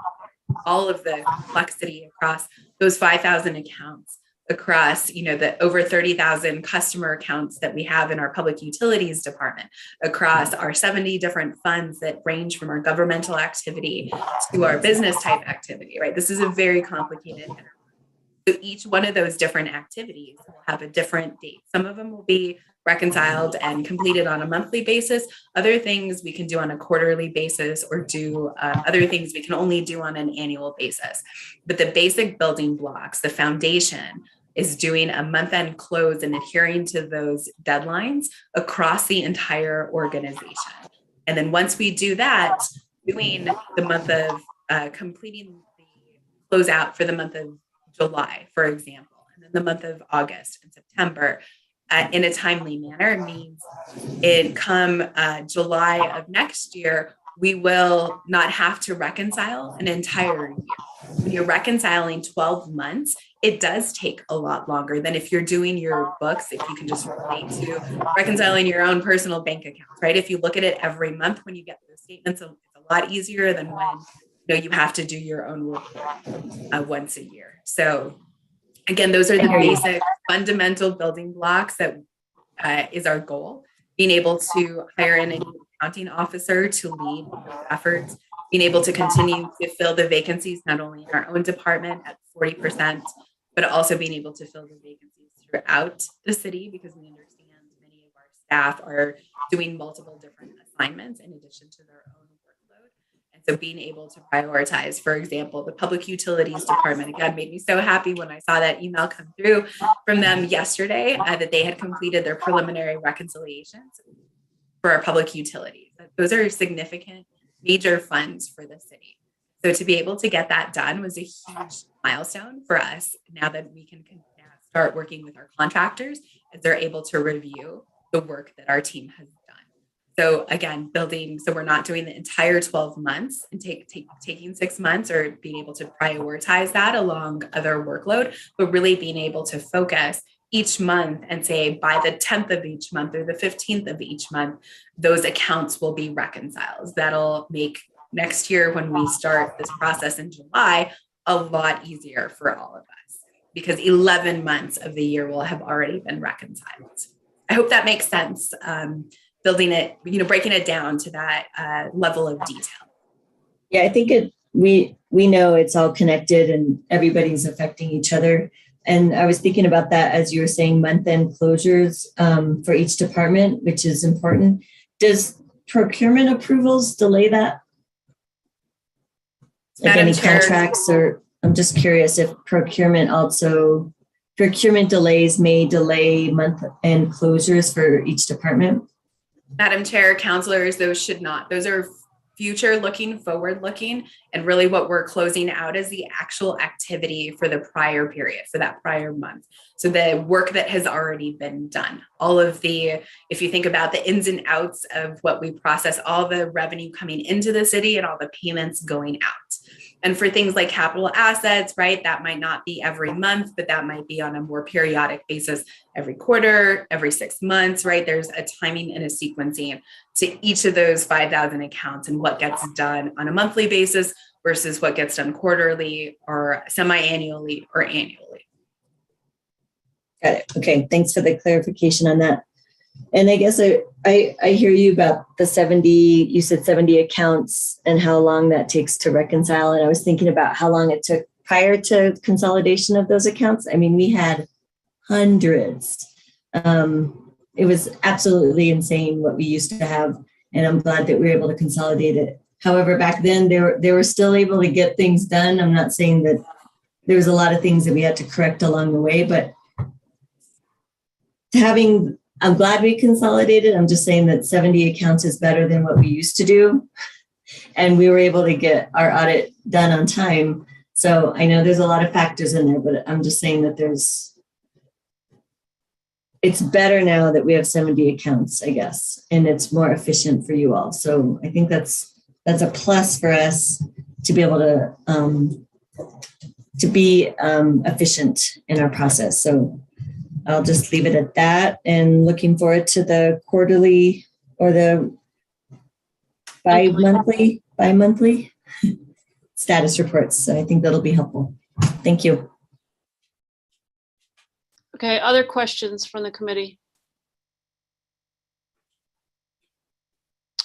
All of the complexity across those 5,000 accounts, across, the over 30,000 customer accounts that we have in our public utilities department, across our 70 different funds that range from our governmental activity to our business type activity, right? This is a very complicated enterprise. So each one of those different activities will have a different date. Some of them will be reconciled and completed on a monthly basis. Other things we can do on a quarterly basis, or do other things we can only do on an annual basis. But the basic building blocks, the foundation, is doing a month-end close and adhering to those deadlines across the entire organization. And then once we do that, doing the month of completing the closeout for the month of July, for example, and then the month of August and September in a timely manner means come July of next year, we will not have to reconcile an entire year. When you're reconciling 12 months, it does take a lot longer than if you're doing your books, if you can just relate to reconciling your own personal bank accounts, right? If you look at it every month when you get those statements, it's a lot easier than when you have to do your own work once a year. So again, those are the basic fundamental building blocks that is our goal. Being able to hire in a new accounting officer to lead efforts, being able to continue to fill the vacancies, not only in our own department at 40%, but also being able to fill the vacancies throughout the city, because we understand many of our staff are doing multiple different assignments in addition to their own workload. And so being able to prioritize, for example, the public utilities department, again, made me so happy when I saw that email come through from them yesterday that they had completed their preliminary reconciliations for our public utilities. Those are significant, major funds for the city. So to be able to get that done was a huge milestone for us, now that we can start working with our contractors as they're able to review the work that our team has done. So again, so we're not doing the entire 12 months and taking 6 months, or being able to prioritize that along other workload, but really being able to focus each month and say by the 10th of each month or the 15th of each month, those accounts will be reconciled. That'll make next year, when we start this process in July, a lot easier for all of us, because 11 months of the year will have already been reconciled. I hope that makes sense. Building it, breaking it down to that level of detail. Yeah, I think we know it's all connected and everybody's affecting each other. And I was thinking about that as you were saying, month-end closures for each department, which is important. Does procurement approvals delay that? Like any contracts, or I'm just curious if procurement delays may delay month-end closures for each department? Madam Chair, councilors, those should not. Those are future-looking, forward-looking, and really what we're closing out is the actual activity for the prior period, for that prior month. So the work that has already been done, if you think about the ins and outs of what we process, all the revenue coming into the city and all the payments going out. And for things like capital assets, right, that might not be every month, but that might be on a more periodic basis, every quarter, every 6 months, right? There's a timing and a sequencing to each of those 5,000 accounts and what gets done on a monthly basis versus what gets done quarterly or semi-annually or annually. Got it. Okay. Thanks for the clarification on that. And I guess I hear you about the 70, you said 70 accounts and how long that takes to reconcile. And I was thinking about how long it took prior to consolidation of those accounts. I mean, we had hundreds. It was absolutely insane what we used to have. And I'm glad that we were able to consolidate it. However, back then they were still able to get things done. I'm not saying that there was a lot of things that we had to correct along the way, but I'm glad we consolidated. I'm just saying that 70 accounts is better than what we used to do. And we were able to get our audit done on time. So I know there's a lot of factors in there, but I'm just saying that it's better now that we have 70 accounts, I guess, and it's more efficient for you all. So I think that's a plus for us to be able to be efficient in our process. So I'll just leave it at that, and looking forward to the quarterly or the bi-monthly status reports. So I think that'll be helpful. Thank you. Okay, other questions from the committee?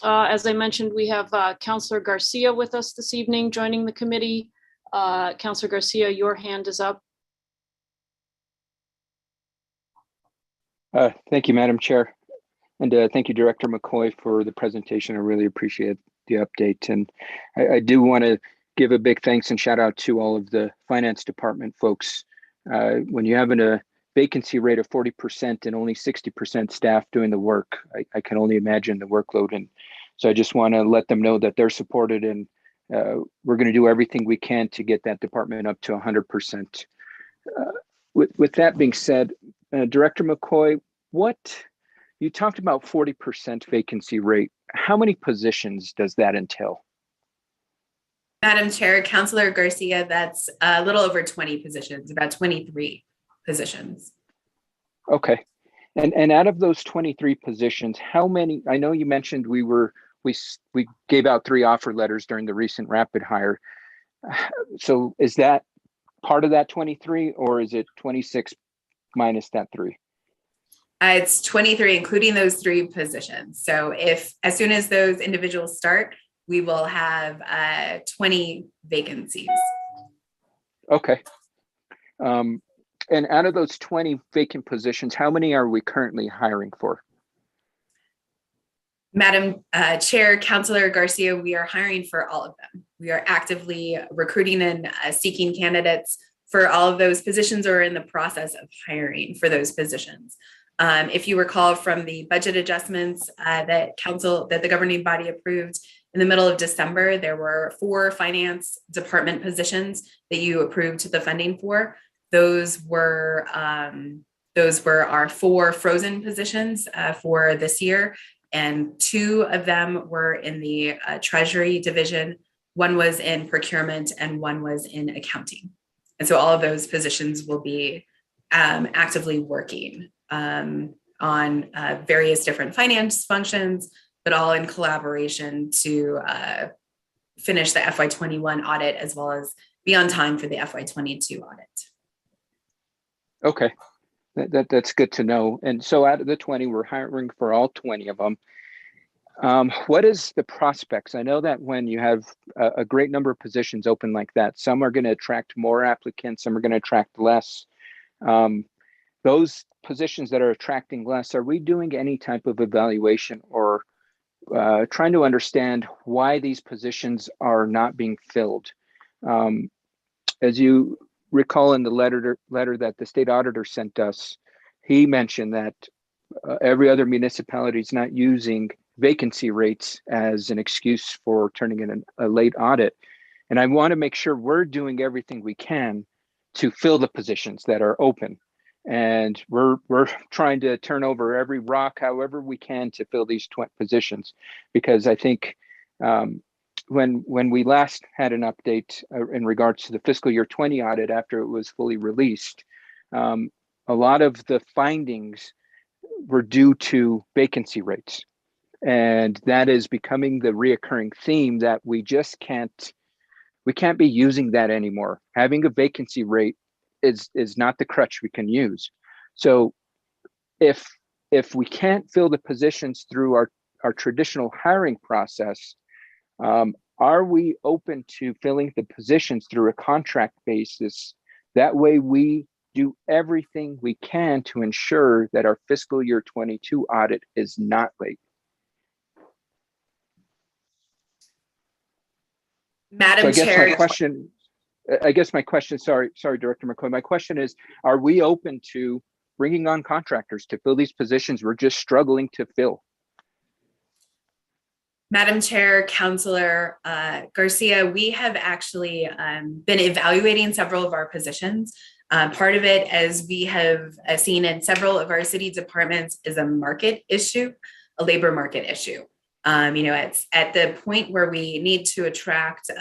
As I mentioned, we have Councilor Garcia with us this evening, joining the committee. Councilor Garcia, your hand is up. Thank you, Madam Chair. And thank you, Director McCoy, for the presentation. I really appreciate the update. And I do want to give a big thanks and shout out to all of the finance department folks. When you have a vacancy rate of 40% and only 60% staff doing the work, I can only imagine the workload. And so I just want to let them know that they're supported, and we're going to do everything we can to get that department up to 100%. With that being said, Director McCoy, you talked about 40% vacancy rate. How many positions does that entail? Madam Chair, Councilor Garcia, that's a little over 20 positions, about 23 positions. Okay. And out of those 23 positions, how many, I know you mentioned we gave out 3 offer letters during the recent rapid hire. So is that part of that 23, or is it 26 minus that 3? It's 23, including those 3 positions. So as soon as those individuals start, we will have 20 vacancies. Okay. And out of those 20 vacant positions, how many are we currently hiring for? Madam Chair, Councilor Garcia, we are hiring for all of them. We are actively recruiting and seeking candidates for all of those positions, or in the process of hiring for those positions. If you recall from the budget adjustments that the governing body approved in the middle of December, there were 4 finance department positions that you approved the funding for. Those were our 4 frozen positions for this year, and 2 of them were in the Treasury division. 1 was in procurement and 1 was in accounting. And so all of those positions will be actively working on various different finance functions, but all in collaboration to finish the FY21 audit, as well as be on time for the FY22 audit. Okay, that's good to know. And so out of the 20, we're hiring for all 20 of them. What is the prospects? I know that when you have a great number of positions open like that, some are going to attract more applicants, some are going to attract less. Those positions that are attracting less, are we doing any type of evaluation or trying to understand why these positions are not being filled? As you recall in the letter that the state auditor sent us, he mentioned that every other municipality is not using vacancy rates as an excuse for turning in a late audit. And I want to make sure we're doing everything we can to fill the positions that are open. And we're trying to turn over every rock however we can to fill these 20 positions, because I think when we last had an update in regards to the fiscal year 20 audit after it was fully released, a lot of the findings were due to vacancy rates. And that is becoming the reoccurring theme that we can't be using that anymore. Having a vacancy rate is not the crutch we can use. So if we can't fill the positions through our traditional hiring process, are we open to filling the positions through a contract basis? That way we do everything we can to ensure that our fiscal year 22 audit is not late. So Madam I guess Chair, my question, sorry, Director McCoy, my question is, are we open to bringing on contractors to fill these positions we're just struggling to fill? Madam Chair, Councillor Garcia, we have actually been evaluating several of our positions. Part of it, as we have seen in several of our city departments, is a market issue, a labor market issue. It's at the point where we need to attract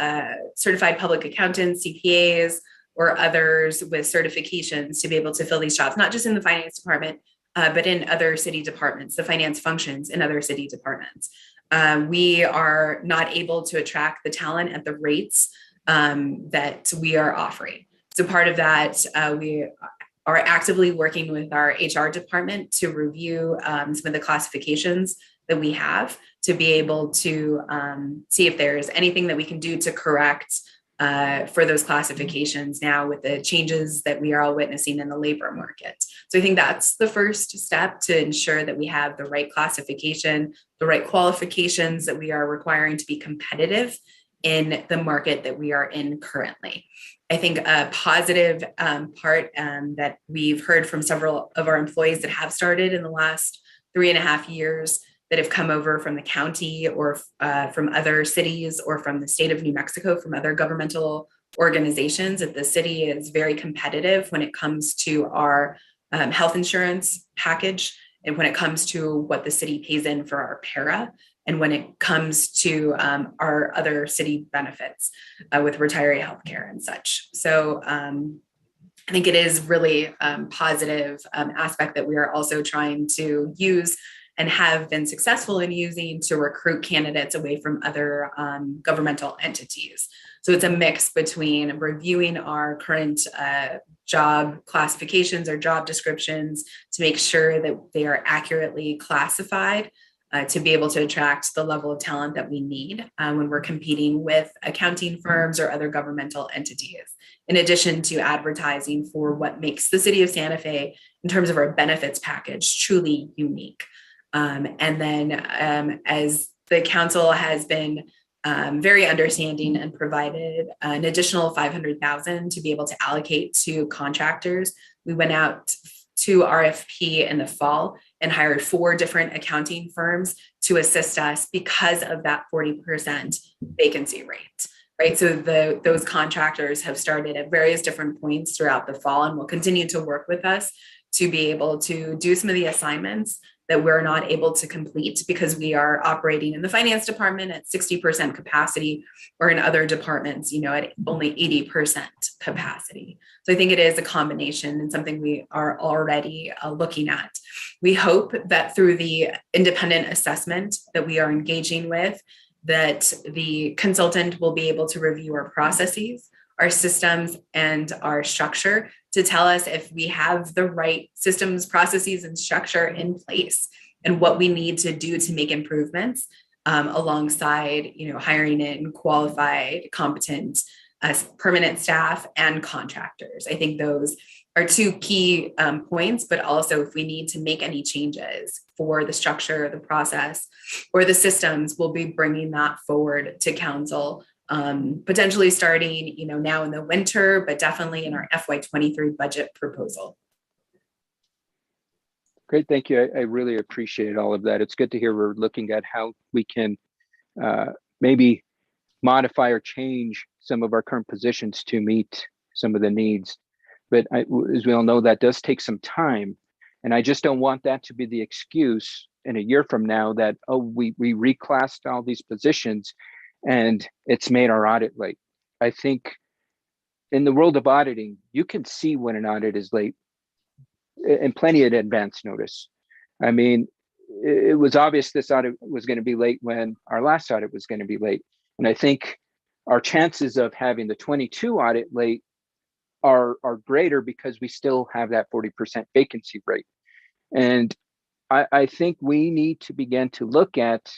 certified public accountants, CPAs, or others with certifications to be able to fill these jobs, not just in the finance department, but in other city departments, the finance functions in other city departments. We are not able to attract the talent at the rates that we are offering. So part of that, we are actively working with our HR department to review some of the classifications that we have to be able to see if there's anything that we can do to correct for those classifications now with the changes that we are all witnessing in the labor market. So I think that's the first step to ensure that we have the right classification, the right qualifications that we are requiring to be competitive in the market that we are in currently. I think a positive part that we've heard from several of our employees that have started in the last 3.5 years that have come over from the county or from other cities or from the state of New Mexico, from other governmental organizations, that the city is very competitive when it comes to our health insurance package and when it comes to what the city pays in for our para, and when it comes to our other city benefits with retiree healthcare and such. So I think it is really positive aspect that we are also trying to use and have been successful in using to recruit candidates away from other governmental entities. So it's a mix between reviewing our current job classifications or job descriptions to make sure that they are accurately classified to be able to attract the level of talent that we need when we're competing with accounting firms or other governmental entities, in addition to advertising for what makes the city of Santa Fe, in terms of our benefits package, truly unique. And then as the council has been very understanding and provided an additional $500,000 to be able to allocate to contractors, we went out to RFP in the fall and hired 4 different accounting firms to assist us because of that 40% vacancy rate, right? So those contractors have started at various different points throughout the fall and will continue to work with us to be able to do some of the assignments that we're not able to complete because we are operating in the finance department at 60% capacity, or in other departments, at only 80% capacity. So I think it is a combination and something we are already looking at. We hope that through the independent assessment that we are engaging with, that the consultant will be able to review our processes, our systems, and our structure to tell us if we have the right systems, processes, and structure in place and what we need to do to make improvements alongside, hiring in qualified, competent, permanent staff and contractors. I think those are 2 key points, but also if we need to make any changes for the structure, the process, or the systems, we'll be bringing that forward to council potentially starting, now in the winter, but definitely in our FY23 budget proposal. Great, thank you. I really appreciate all of that. It's good to hear we're looking at how we can maybe modify or change some of our current positions to meet some of the needs. But as we all know, that does take some time. And I just don't want that to be the excuse in a year from now that, we reclassed all these positions and it's made our audit late. I think in the world of auditing, you can see when an audit is late and plenty of advance notice. I mean, it was obvious this audit was going to be late when our last audit was going to be late. And I think our chances of having the 22 audit late are greater because we still have that 40% vacancy rate. And I think we need to begin to look at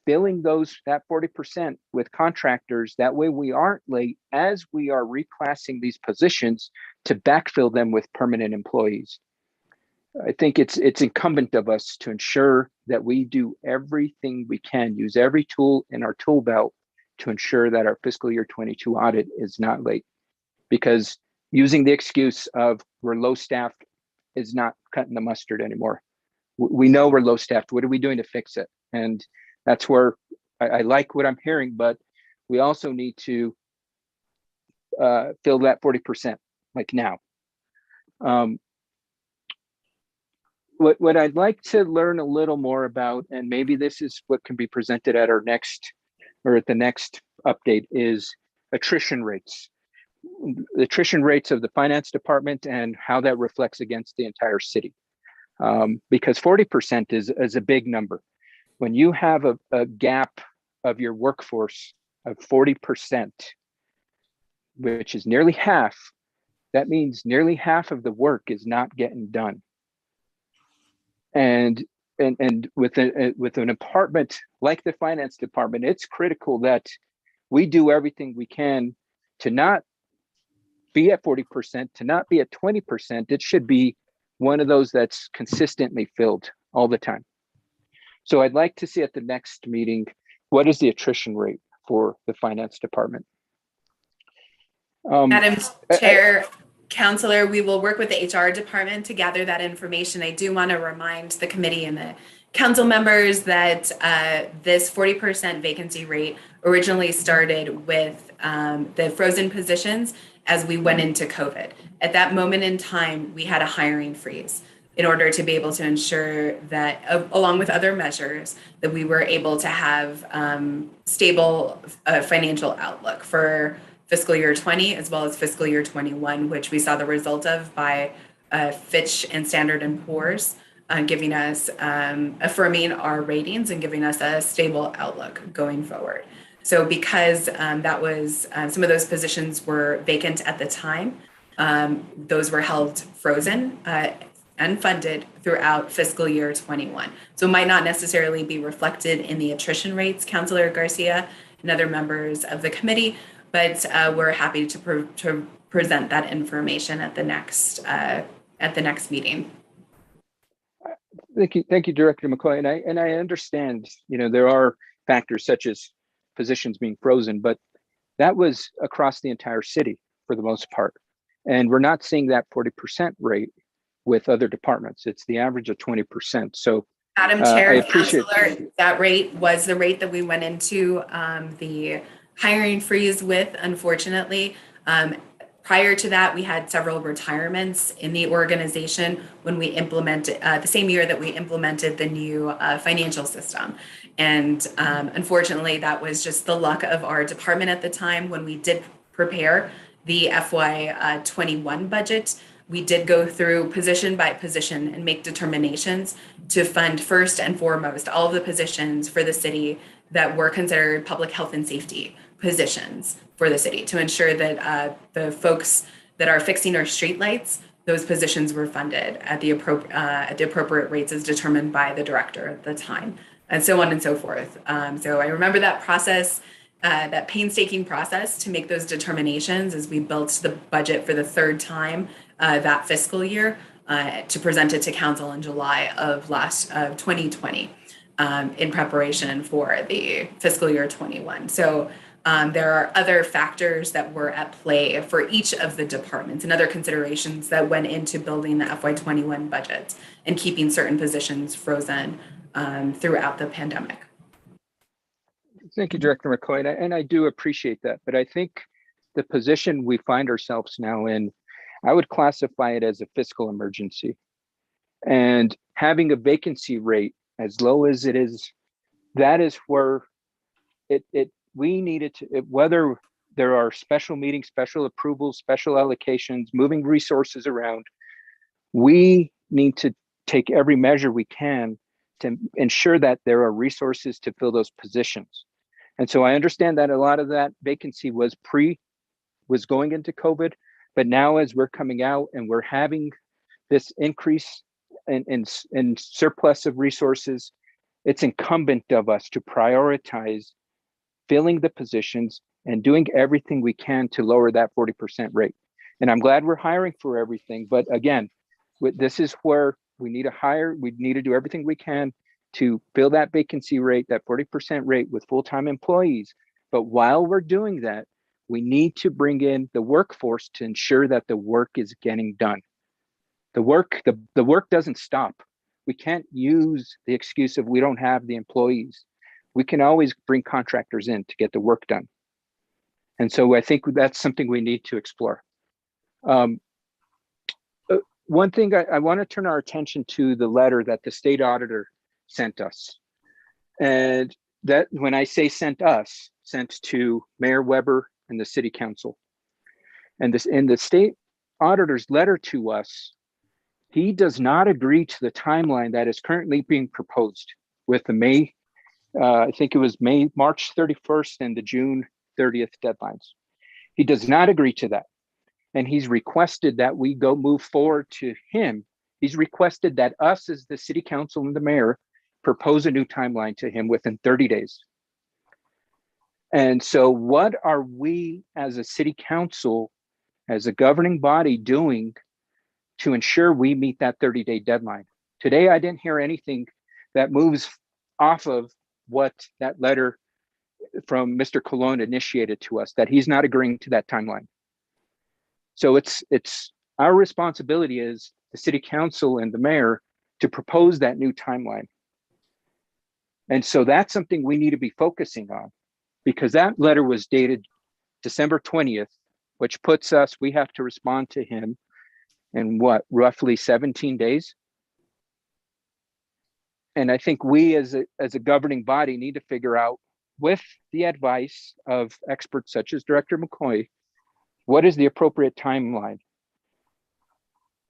filling that 40% with contractors. That way we aren't late as we are reclassing these positions to backfill them with permanent employees. I think it's incumbent of us to ensure that we do everything we can, use every tool in our tool belt to ensure that our fiscal year 22 audit is not late. Because using the excuse of we're low staffed is not cutting the mustard anymore. We know we're low staffed. What are we doing to fix it? And that's where I like what I'm hearing, but we also need to fill that 40%, like now. What I'd like to learn a little more about, and maybe this is what can be presented at our next, or at the next update, is attrition rates. The attrition rates of the finance department and how that reflects against the entire city. Because 40% is a big number. When you have a gap of your workforce of 40%, which is nearly half, that means nearly half of the work is not getting done. And with an department like the finance department, it's critical that we do everything we can to not be at 40%, to not be at 20%. It should be one of those that's consistently filled all the time. So I'd like to see at the next meeting, what is the attrition rate for the finance department? Madam Chair, Counselor, we will work with the HR department to gather that information. I do want to remind the committee and the council members that this 40% vacancy rate originally started with the frozen positions as we went into COVID. At that moment in time, we had a hiring freeze in order to be able to ensure that, along with other measures, that we were able to have stable financial outlook for fiscal year 20 as well as fiscal year 21, which we saw the result of by Fitch and Standard & Poor's, giving us, affirming our ratings and giving us a stable outlook going forward. So because that was, some of those positions were vacant at the time, those were held frozen and funded throughout fiscal year 21. So it might not necessarily be reflected in the attrition rates, Councilor Garcia and other members of the committee, but we're happy to present that information at the next meeting. Thank you, Director McCoy. And I understand, there are factors such as positions being frozen, but that was across the entire city for the most part. And we're not seeing that 40% rate with other departments. It's the average of 20%. So Madam Chair, Councilor, that rate was the rate that we went into the hiring freeze with, unfortunately. Prior to that, we had several retirements in the organization when we implemented, the same year that we implemented the new financial system. And unfortunately, that was just the luck of our department at the time. When we did prepare the FY21 budget, we did go through position by position and make determinations to fund first and foremost all of the positions for the city that were considered public health and safety positions for the city, to ensure that the folks that are fixing our streetlights, those positions were funded at the appropriate rates as determined by the director at the time, and so on and so forth. So I remember that process, that painstaking process to make those determinations as we built the budget for the third time that fiscal year to present it to council in July of 2020 in preparation for the fiscal year 21. So there are other factors that were at play for each of the departments and other considerations that went into building the FY21 budget and keeping certain positions frozen throughout the pandemic. Thank you, Director McCoy, and I do appreciate that. But I think the position we find ourselves now in, I would classify it as a fiscal emergency. And having a vacancy rate as low as it is, that is where we needed to, whether there are special meetings, special approvals, special allocations, moving resources around, we need to take every measure we can to ensure that there are resources to fill those positions. And so I understand that a lot of that vacancy was going into COVID, but now as we're coming out and we're having this increase in surplus of resources, it's incumbent of us to prioritize filling the positions and doing everything we can to lower that 40% rate. And I'm glad we're hiring for everything, but again, this is where we need to hire, we need to do everything we can to fill that vacancy rate, that 40% rate with full-time employees, But while we're doing that, we need to bring in the workforce to ensure that the work is getting done. The work doesn't stop. We can't use the excuse of we don't have the employees. We can always bring contractors in to get the work done. And so I think that's something we need to explore. One thing I want to turn our attention to the letter that the state auditor sent us. And that, when I say sent us, sent to Mayor Weber and the city council. And this, in the state auditor's letter to us, he does not agree to the timeline that is currently being proposed with the I think it was March 31st and the June 30th deadlines. He does not agree to that. And he's requested that we move forward to him. He's requested that us as the city council and the mayor propose a new timeline to him within 30 days. And so what are we as a city council, as a governing body, doing to ensure we meet that 30-day deadline? Today, I didn't hear anything that moves off of what that letter from Mr. Colon initiated to us, that he's not agreeing to that timeline. So it's our responsibility as the city council and the mayor to propose that new timeline. And so that's something we need to be focusing on, because that letter was dated December 20th, which puts us, we have to respond to him in what, roughly 17 days? And I think we as a governing body need to figure out, with the advice of experts such as Director McCoy, what is the appropriate timeline?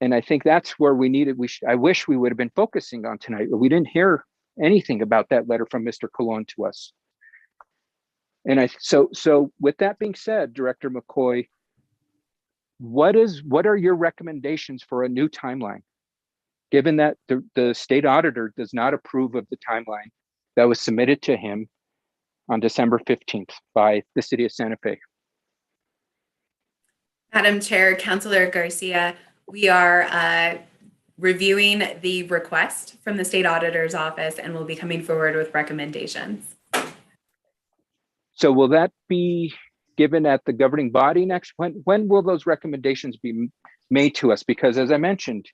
And I think that's where we needed, I wish we would have been focusing on tonight, but we didn't hear anything about that letter from Mr. Colon to us. And so with that being said, Director McCoy, what are your recommendations for a new timeline, given that the state auditor does not approve of the timeline that was submitted to him on December 15th by the city of Santa Fe? Madam Chair, Councilor Garcia, we are reviewing the request from the state auditor's office and will be coming forward with recommendations. So will that be given at the governing body next? When will those recommendations be made to us? Because as I mentioned,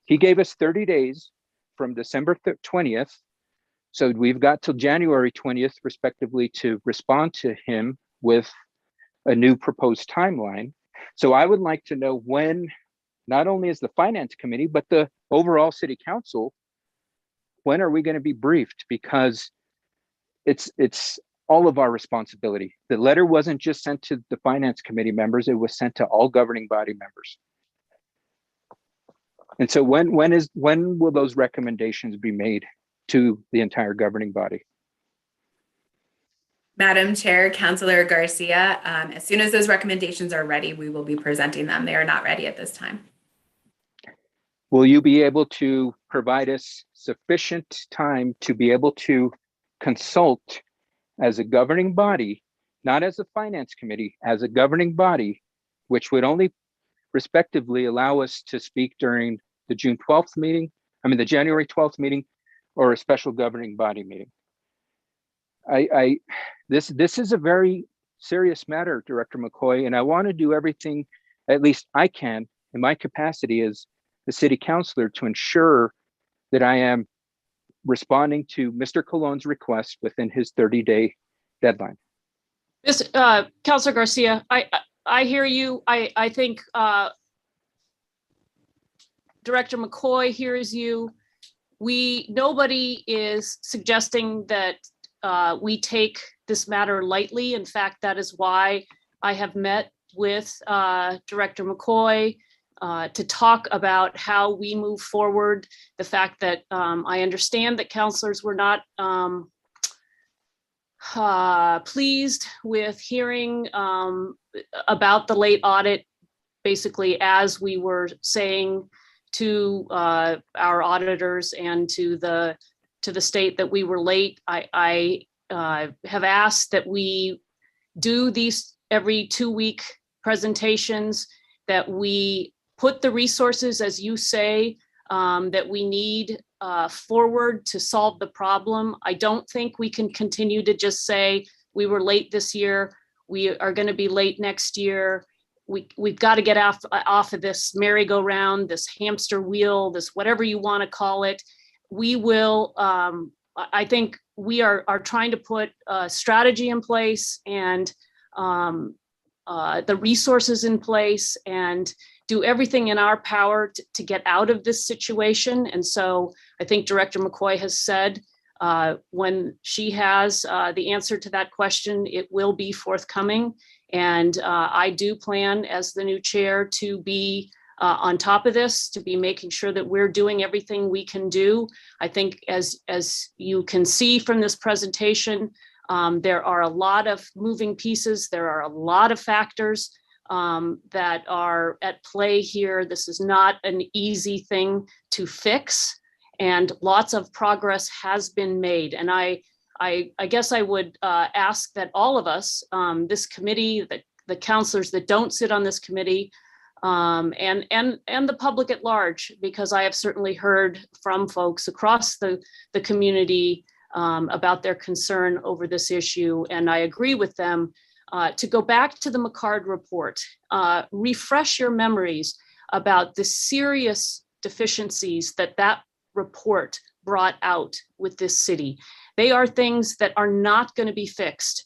he gave us 30 days from December 20th. So we've got till January 20th, respectively, to respond to him with a new proposed timeline. So I would like to know when, not only as the finance committee, but the overall city council, when are we going to be briefed? Because it's all of our responsibility. The letter wasn't just sent to the finance committee members, it was sent to all governing body members. And so when will those recommendations be made to the entire governing body? Madam Chair, Councilor Garcia, as soon as those recommendations are ready, we will be presenting them. They are not ready at this time. Will you be able to provide us sufficient time to be able to consult as a governing body, not as a finance committee, as a governing body, which would only respectively allow us to speak during the June 12th meeting, the January 12th meeting, or a special governing body meeting? This is a very serious matter, Director McCoy, and I want to do everything, at least I can, in my capacity as the city councilor, to ensure that I am responding to Mr. Colon's request within his 30-day deadline. This, Councilor Garcia, I hear you. I think Director McCoy hears you. Nobody is suggesting that we take this matter lightly. In fact, that is why I have met with Director McCoy to talk about how we move forward. The fact that I understand that councilors were not pleased with hearing about the late audit, basically as we were saying to our auditors and to the state that we were late. I have asked that we do these every 2-week presentations, that we put the resources, as you say, that we need forward to solve the problem. I don't think we can continue to just say, we were late this year. We are going to be late next year. We've got to get off of this merry-go-round, this hamster wheel, this whatever you want to call it. We will, I think we are trying to put a strategy in place and the resources in place and do everything in our power to get out of this situation. And so I think Director McCoy has said when she has the answer to that question, it will be forthcoming. And I do plan as the new chair to be on top of this, to be making sure that we're doing everything we can do. I think as you can see from this presentation, there are a lot of moving pieces. There are a lot of factors that are at play here. This is not an easy thing to fix, and lots of progress has been made. And I guess I would ask that all of us, this committee, the counselors that don't sit on this committee, and the public at large, because I have certainly heard from folks across the community about their concern over this issue, and I agree with them, to go back to the McCard report, refresh your memories about the serious deficiencies that report brought out with this city. They are things that are not going to be fixed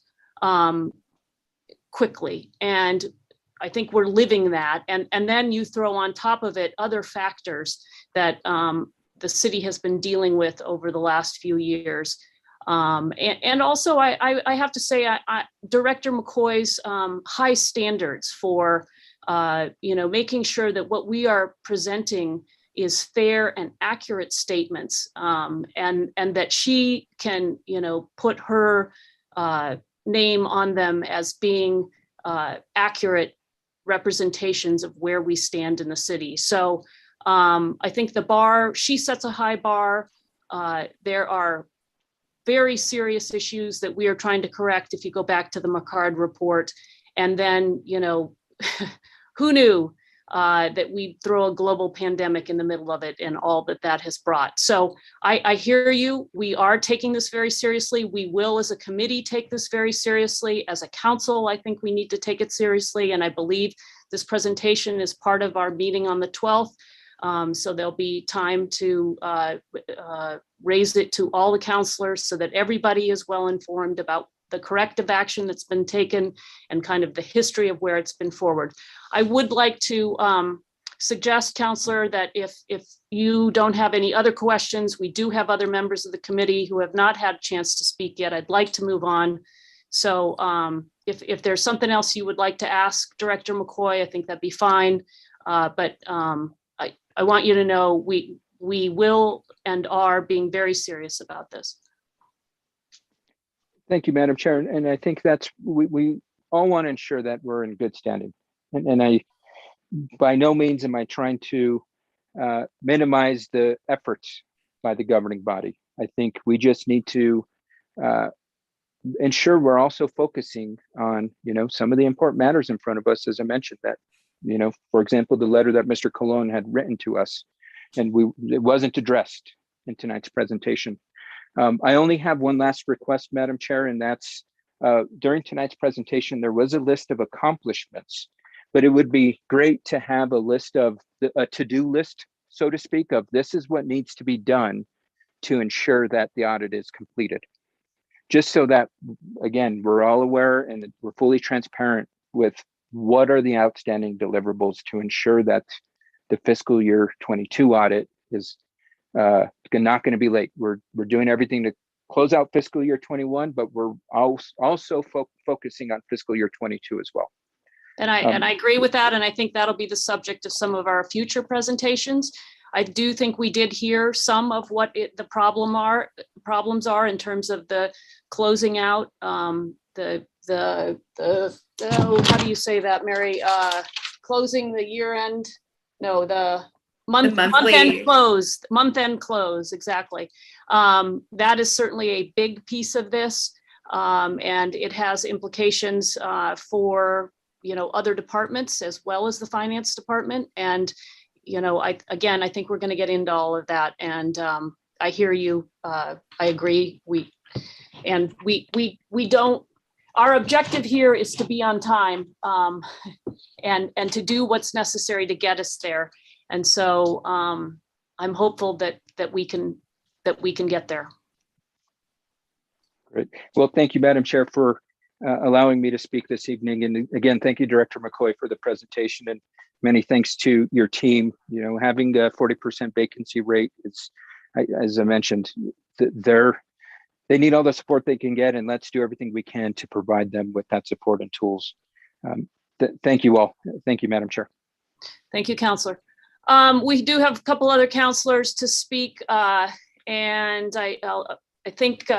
quickly. And I think we're living that. And then you throw on top of it other factors that the city has been dealing with over the last few years. And also, I have to say, Director McCoy's high standards for making sure that what we are presenting is fair and accurate statements, and that she can, put her name on them as being accurate representations of where we stand in the city. So I think the bar, she sets a high bar. There are very serious issues that we are trying to correct if you go back to the McCard report. And then, who knew that we'd throw a global pandemic in the middle of it and all that has brought. So I hear you. We are taking this very seriously. We will, as a committee, take this very seriously. As a council, I think we need to take it seriously. And I believe this presentation is part of our meeting on the 12th. So there'll be time to raise it to all the counselors so that everybody is well informed about the corrective action that's been taken and kind of the history of where it's been forward. I would like to suggest, Counselor, that if you don't have any other questions, we do have other members of the committee who have not had a chance to speak yet. I'd like to move on. So if there's something else you would like to ask Director McCoy, I think that'd be fine. But I want you to know we will and are being very serious about this. Thank you, Madam Chair. And I think that's, we all want to ensure that we're in good standing. And I, by no means am I trying to minimize the efforts by the governing body. I think we just need to ensure we're also focusing on, some of the important matters in front of us, as I mentioned, that, for example, the letter that Mr. Colon had written to us, and it wasn't addressed in tonight's presentation. I only have one last request, Madam Chair, and that's during tonight's presentation, there was a list of accomplishments, but it would be great to have a list of a to-do list, so to speak, of this is what needs to be done to ensure that the audit is completed. Just so that, again, we're all aware and we're fully transparent with what are the outstanding deliverables to ensure that the fiscal year 22 audit is not going to be late. We're doing everything to close out fiscal year 21, but we're also focusing on fiscal year 22 as well. And I agree with that. And I think that'll be the subject of some of our future presentations. I do think we did hear some of what the problems are in terms of the closing out, how do you say that, Mary? Closing the year end, no, the month end close, exactly. That is certainly a big piece of this, and it has implications for other departments as well as the finance department. And I think we're going to get into all of that. And I hear you. I agree. We don't. our objective here is to be on time, and to do what's necessary to get us there. And so I'm hopeful that we can get there. Great. Well, thank you, Madam Chair, for allowing me to speak this evening. And again, thank you, Director McCoy, for the presentation, and many thanks to your team. You know, having a 40% vacancy rate is, as I mentioned, they need all the support they can get, and let's do everything we can to provide them with that support and tools. Thank you all. Thank you, Madam Chair. Thank you, Counselor. We do have a couple other counselors to speak, and I think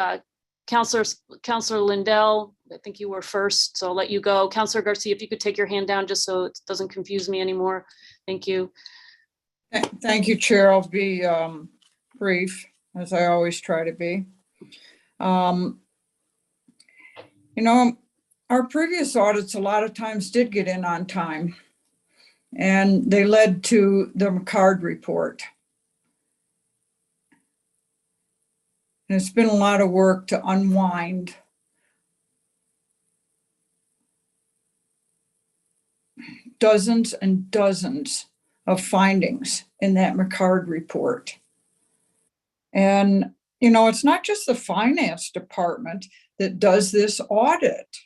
Counselor Lindell, I think you were first, so I'll let you go. Counselor Garcia, if you could take your hand down just so it doesn't confuse me anymore. Thank you. Thank you, Chair. I'll be brief, as I always try to be. You know, our previous audits a lot of times did get in on time, and they led to the McCard report. And it's been a lot of work to unwind dozens and dozens of findings in that McCard report. And, you know, it's not just the finance department that does this audit.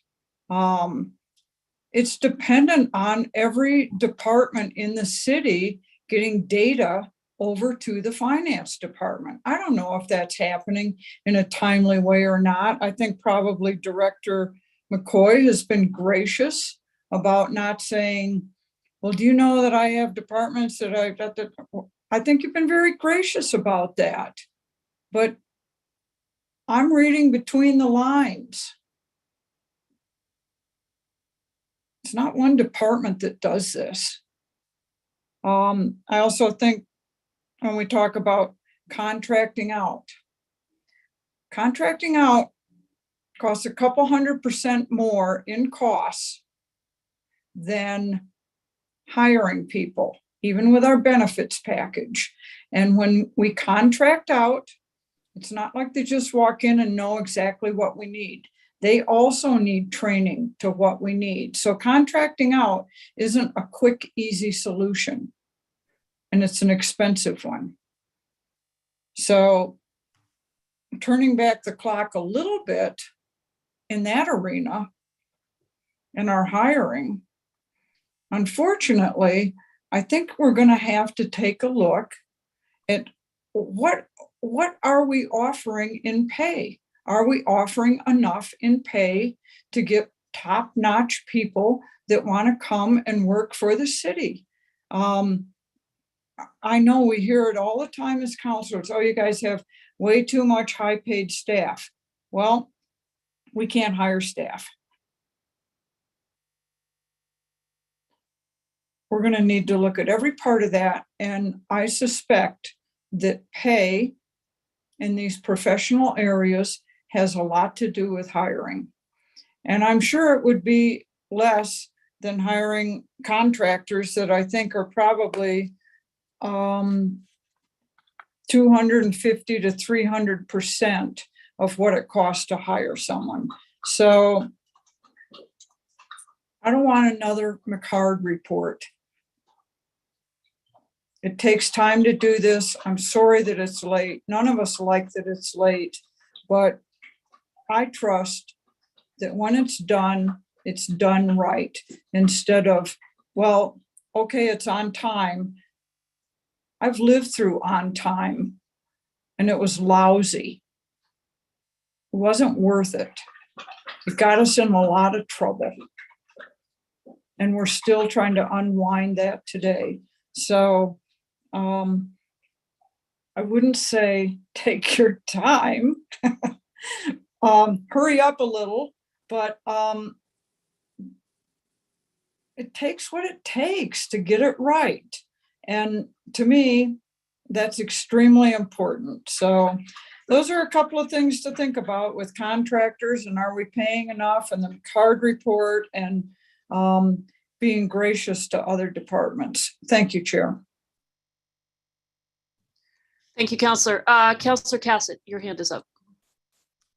It's dependent on every department in the city getting data over to the finance department. I don't know if that's happening in a timely way or not. I think probably Director McCoy has been gracious about not saying, well, do you know that I have departments that I've got that? I think you've been very gracious about that. But I'm reading between the lines. It's not one department that does this. I also think when we talk about contracting out costs a couple 100% more in costs than hiring people, even with our benefits package. And when we contract out, it's not like they just walk in and know exactly what we need. They also need training to what we need. So contracting out isn't a quick, easy solution, and it's an expensive one. So turning back the clock a little bit in that arena, in our hiring, unfortunately, I think we're going to have to take a look at what are we offering in pay? Are we offering enough in pay to get top-notch people that want to come and work for the city? I know we hear it all the time as counselors. Oh, you guys have way too much high-paid staff. Well, we can't hire staff. We're going to need to look at every part of that. And I suspect that pay in these professional areas has a lot to do with hiring. And I'm sure it would be less than hiring contractors that I think are probably 250 to 300% of what it costs to hire someone. So I don't want another McCard report. It takes time to do this. I'm sorry that it's late. None of us like that it's late, but I trust that when it's done right, instead of, well, okay, it's on time. I've lived through on time and it was lousy. It wasn't worth it. It got us in a lot of trouble. And we're still trying to unwind that today. So I wouldn't say take your time, hurry up a little, but it takes what it takes to get it right. And to me, that's extremely important. So those are a couple of things to think about with contractors, and are we paying enough, and the card report, and being gracious to other departments. Thank you, Chair. Thank you, Counselor. Counselor Cassett, your hand is up.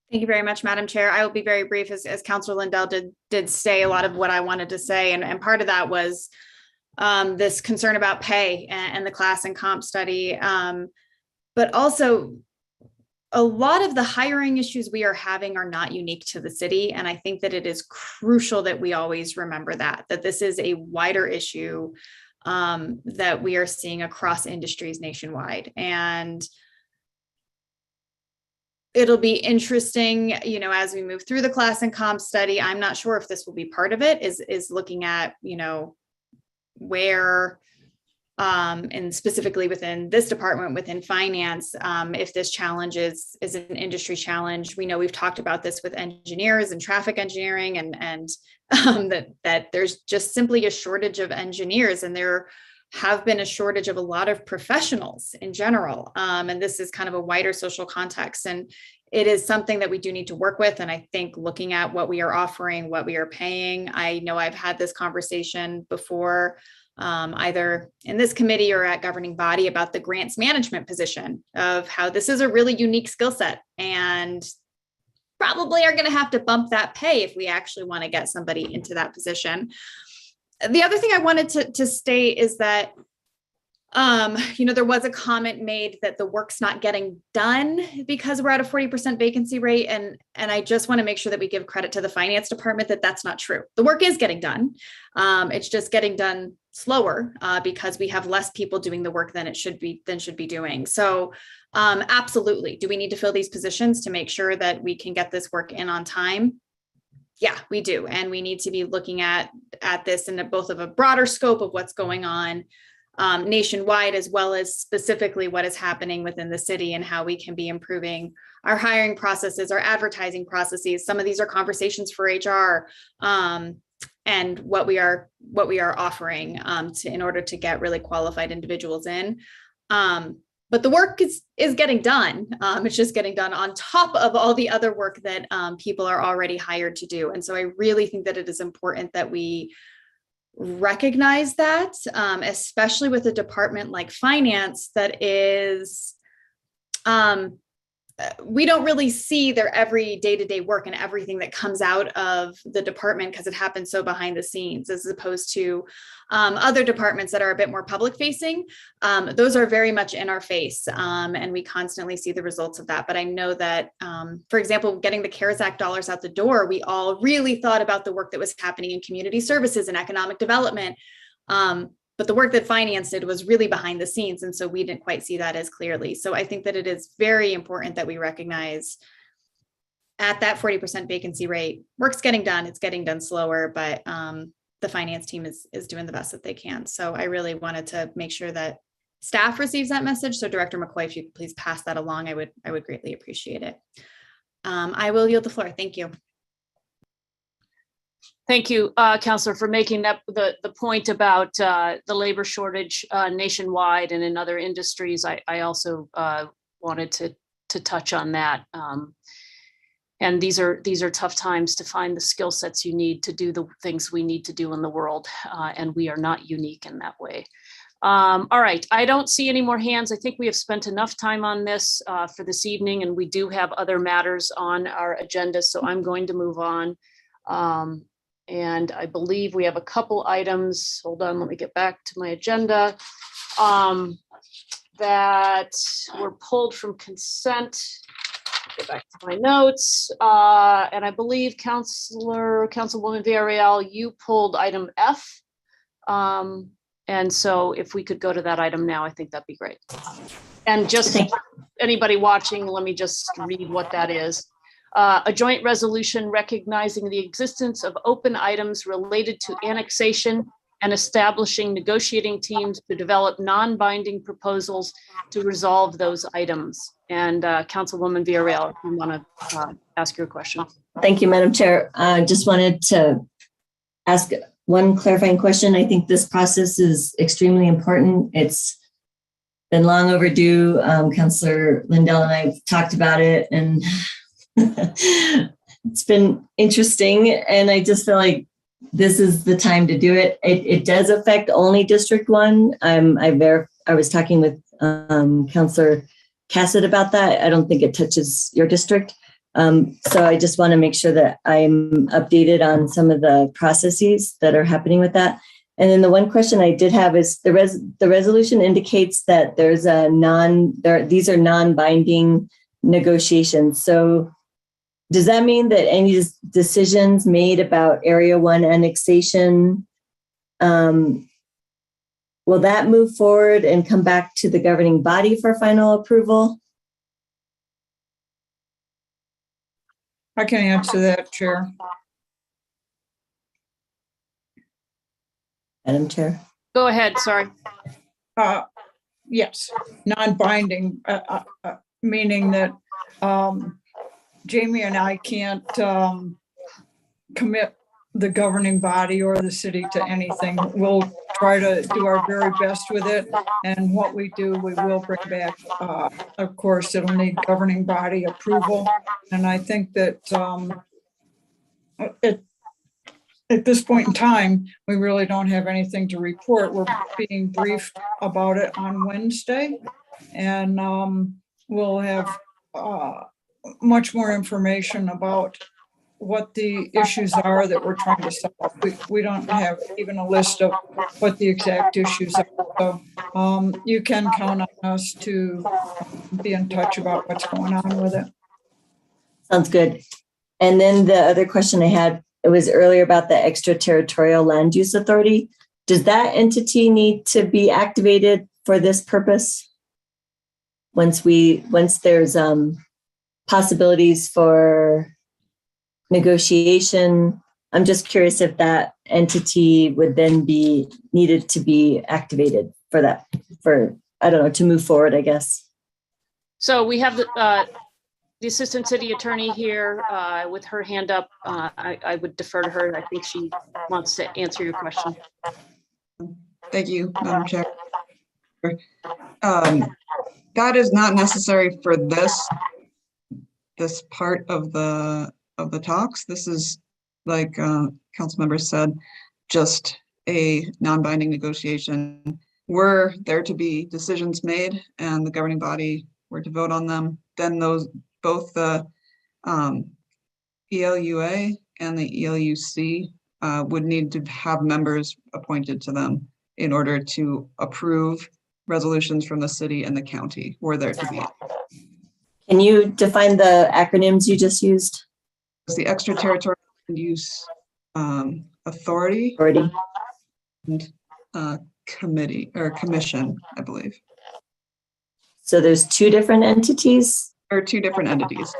Thank you very much, Madam Chair. I will be very brief, as Councilor Lindell did say a lot of what I wanted to say. And part of that was this concern about pay and the class and comp study. But also, a lot of the hiring issues we are having are not unique to the city. And I think that it is crucial that we always remember that this is a wider issue that we are seeing across industries nationwide. And it'll be interesting, as we move through the class and comp study. I'm not sure if this will be part of it, is looking at, where, and specifically within this department, within finance, if this challenge is an industry challenge. We know we've talked about this with engineers and traffic engineering, and that there's just simply a shortage of engineers, and there have been a shortage of a lot of professionals in general. And this is kind of a wider social context, and it is something that we do need to work with. And I think looking at what we are offering, what we are paying, I know I've had this conversation before, either in this committee or at governing body, about the grants management position, of how this is a really unique skill set, and probably are going to have to bump that pay if we actually want to get somebody into that position. The other thing I wanted to state is that, there was a comment made that the work's not getting done because we're at a 40% vacancy rate. And I just want to make sure that we give credit to the finance department that that's not true. The work is getting done. It's just getting done slower because we have less people doing the work than should be doing. So absolutely. Do we need to fill these positions to make sure that we can get this work in on time? Yeah, we do. And we need to be looking at this in both of a broader scope of what's going on nationwide, as well as specifically what is happening within the city and how we can be improving our hiring processes, our advertising processes. Some of these are conversations for HR and what we are offering in order to get really qualified individuals in. But the work is getting done. It's just getting done on top of all the other work that people are already hired to do. And so I really think that it is important that we recognize that, especially with a department like finance that is, we don't really see their every day-to-day work and everything that comes out of the department because it happens so behind the scenes, as opposed to other departments that are a bit more public facing. Those are very much in our face, and we constantly see the results of that. But I know that, for example, getting the CARES Act dollars out the door, we all really thought about the work that was happening in community services and economic development. But the work that finance did was really behind the scenes. And so we didn't quite see that as clearly. So I think that it is very important that we recognize at that 40% vacancy rate, work's getting done, it's getting done slower, but the finance team is doing the best that they can. So I really wanted to make sure that staff receives that message. So Director McCoy, if you could please pass that along, I would greatly appreciate it. I will yield the floor. Thank you. Thank you, Councillor, for making that the point about the labor shortage nationwide and in other industries. I also wanted to touch on that. And these are tough times to find the skill sets you need to do the things we need to do in the world, and we are not unique in that way. All right, I don't see any more hands. I think we have spent enough time on this for this evening, and we do have other matters on our agenda, so I'm going to move on. And I believe we have a couple items. Hold on, let me get back to my agenda. That were pulled from consent. Go back to my notes. And I believe Councilwoman Villarreal, you pulled item F. And so if we could go to that item now, I think that'd be great. And just anybody watching, let me just read what that is. A joint resolution recognizing the existence of open items related to annexation and establishing negotiating teams to develop non-binding proposals to resolve those items. And Councilwoman Villarreal, if you want to ask your question. Thank you, Madam Chair. Just wanted to ask one clarifying question. I think this process is extremely important. It's been long overdue. Councillor Lindell and I have talked about it, and it's been interesting, and I just feel like this is the time to do it. It does affect only District 1. I was talking with Councillor Cassett about that. I don't think it touches your district. So I just want to make sure that I'm updated on some of the processes that are happening with that. And then the one question I did have is the resolution indicates that there's these are non-binding negotiations. So does that mean that any decisions made about Area 1 annexation, will that move forward and come back to the governing body for final approval? I can answer that, Chair. Madam Chair. Go ahead, sorry. Yes, non-binding, meaning that Jamie and I can't commit the governing body or the city to anything. We'll try to do our very best with it. And what we do, we will bring back. Of course, it'll need governing body approval. And I think that at this point in time, we really don't have anything to report. We're being briefed about it on Wednesday. And we'll have much more information about what the issues are that we're trying to solve. We don't have even a list of what the exact issues are. So you can count on us to be in touch about what's going on with it. Sounds good. And then the other question I had, it was earlier about the extraterritorial land use authority. Does that entity need to be activated for this purpose? Once there's possibilities for negotiation, I'm just curious if that entity would then be needed to be activated for that, I don't know, to move forward, I guess. So we have the Assistant City Attorney here with her hand up. I would defer to her. I think she wants to answer your question. Thank you, Madam Chair. That is not necessary for this part of the talks. This is, like council members said, just a non-binding negotiation. Were there to be decisions made and the governing body were to vote on them, then both the ELUA and the ELUC would need to have members appointed to them in order to approve resolutions from the city and the county, were there to be. Can you define the acronyms you just used? It's the Extraterritorial Land Use Authority and Committee or Commission, I believe. So there's two different entities? There are two different entities.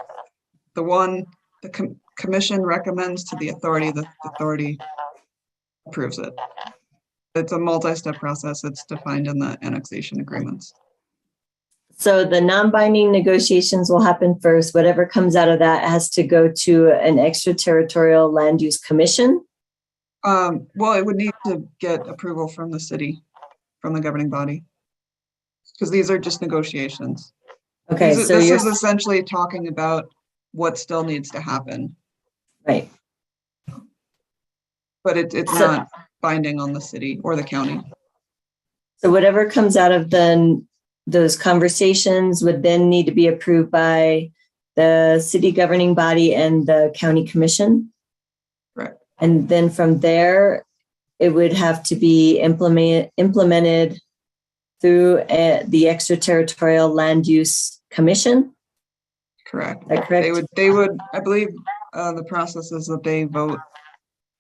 The one, the commission recommends to the authority approves it. It's a multi-step process. It's defined in the annexation agreements. So the non-binding negotiations will happen first. Whatever comes out of that has to go to an extraterritorial land use commission? Well, it would need to get approval from the city, from the governing body, because these are just negotiations. Okay, this is essentially talking about what still needs to happen. Right. But it's not binding on the city or the county. So whatever comes out of those conversations would then need to be approved by the city governing body and the county commission? Correct. And then from there, it would have to be implemented through the extraterritorial land use commission? Correct. Is that correct? They would, I believe the process is that they vote,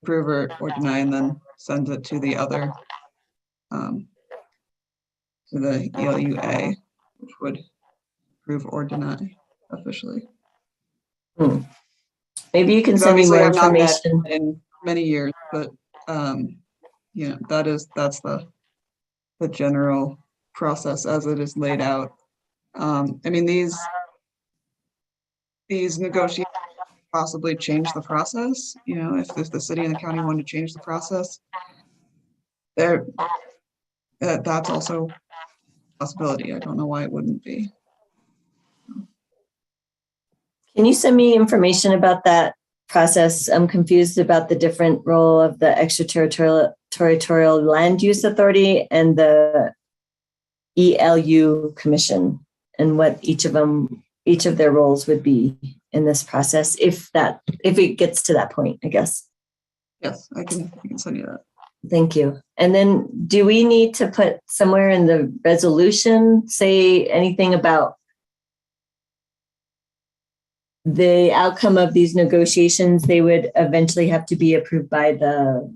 approve or deny, and then send it to the other, to the ELUA, which would approve or deny officially. Maybe you can send me more information. In many years, but you know, that's the general process as it is laid out. I mean, these negotiations possibly change the process. You know, if the city and the county want to change the process, that's also a possibility. I don't know why it wouldn't be. Can you send me information about that process? I'm confused about the different role of the extraterritorial land use authority and the ELU commission and what each of them each of their roles would be in this process, if it gets to that point, I guess. Yes, I can send you that. Thank you. And then do we need to put somewhere in the resolution, say anything about the outcome of these negotiations? They would eventually have to be approved by the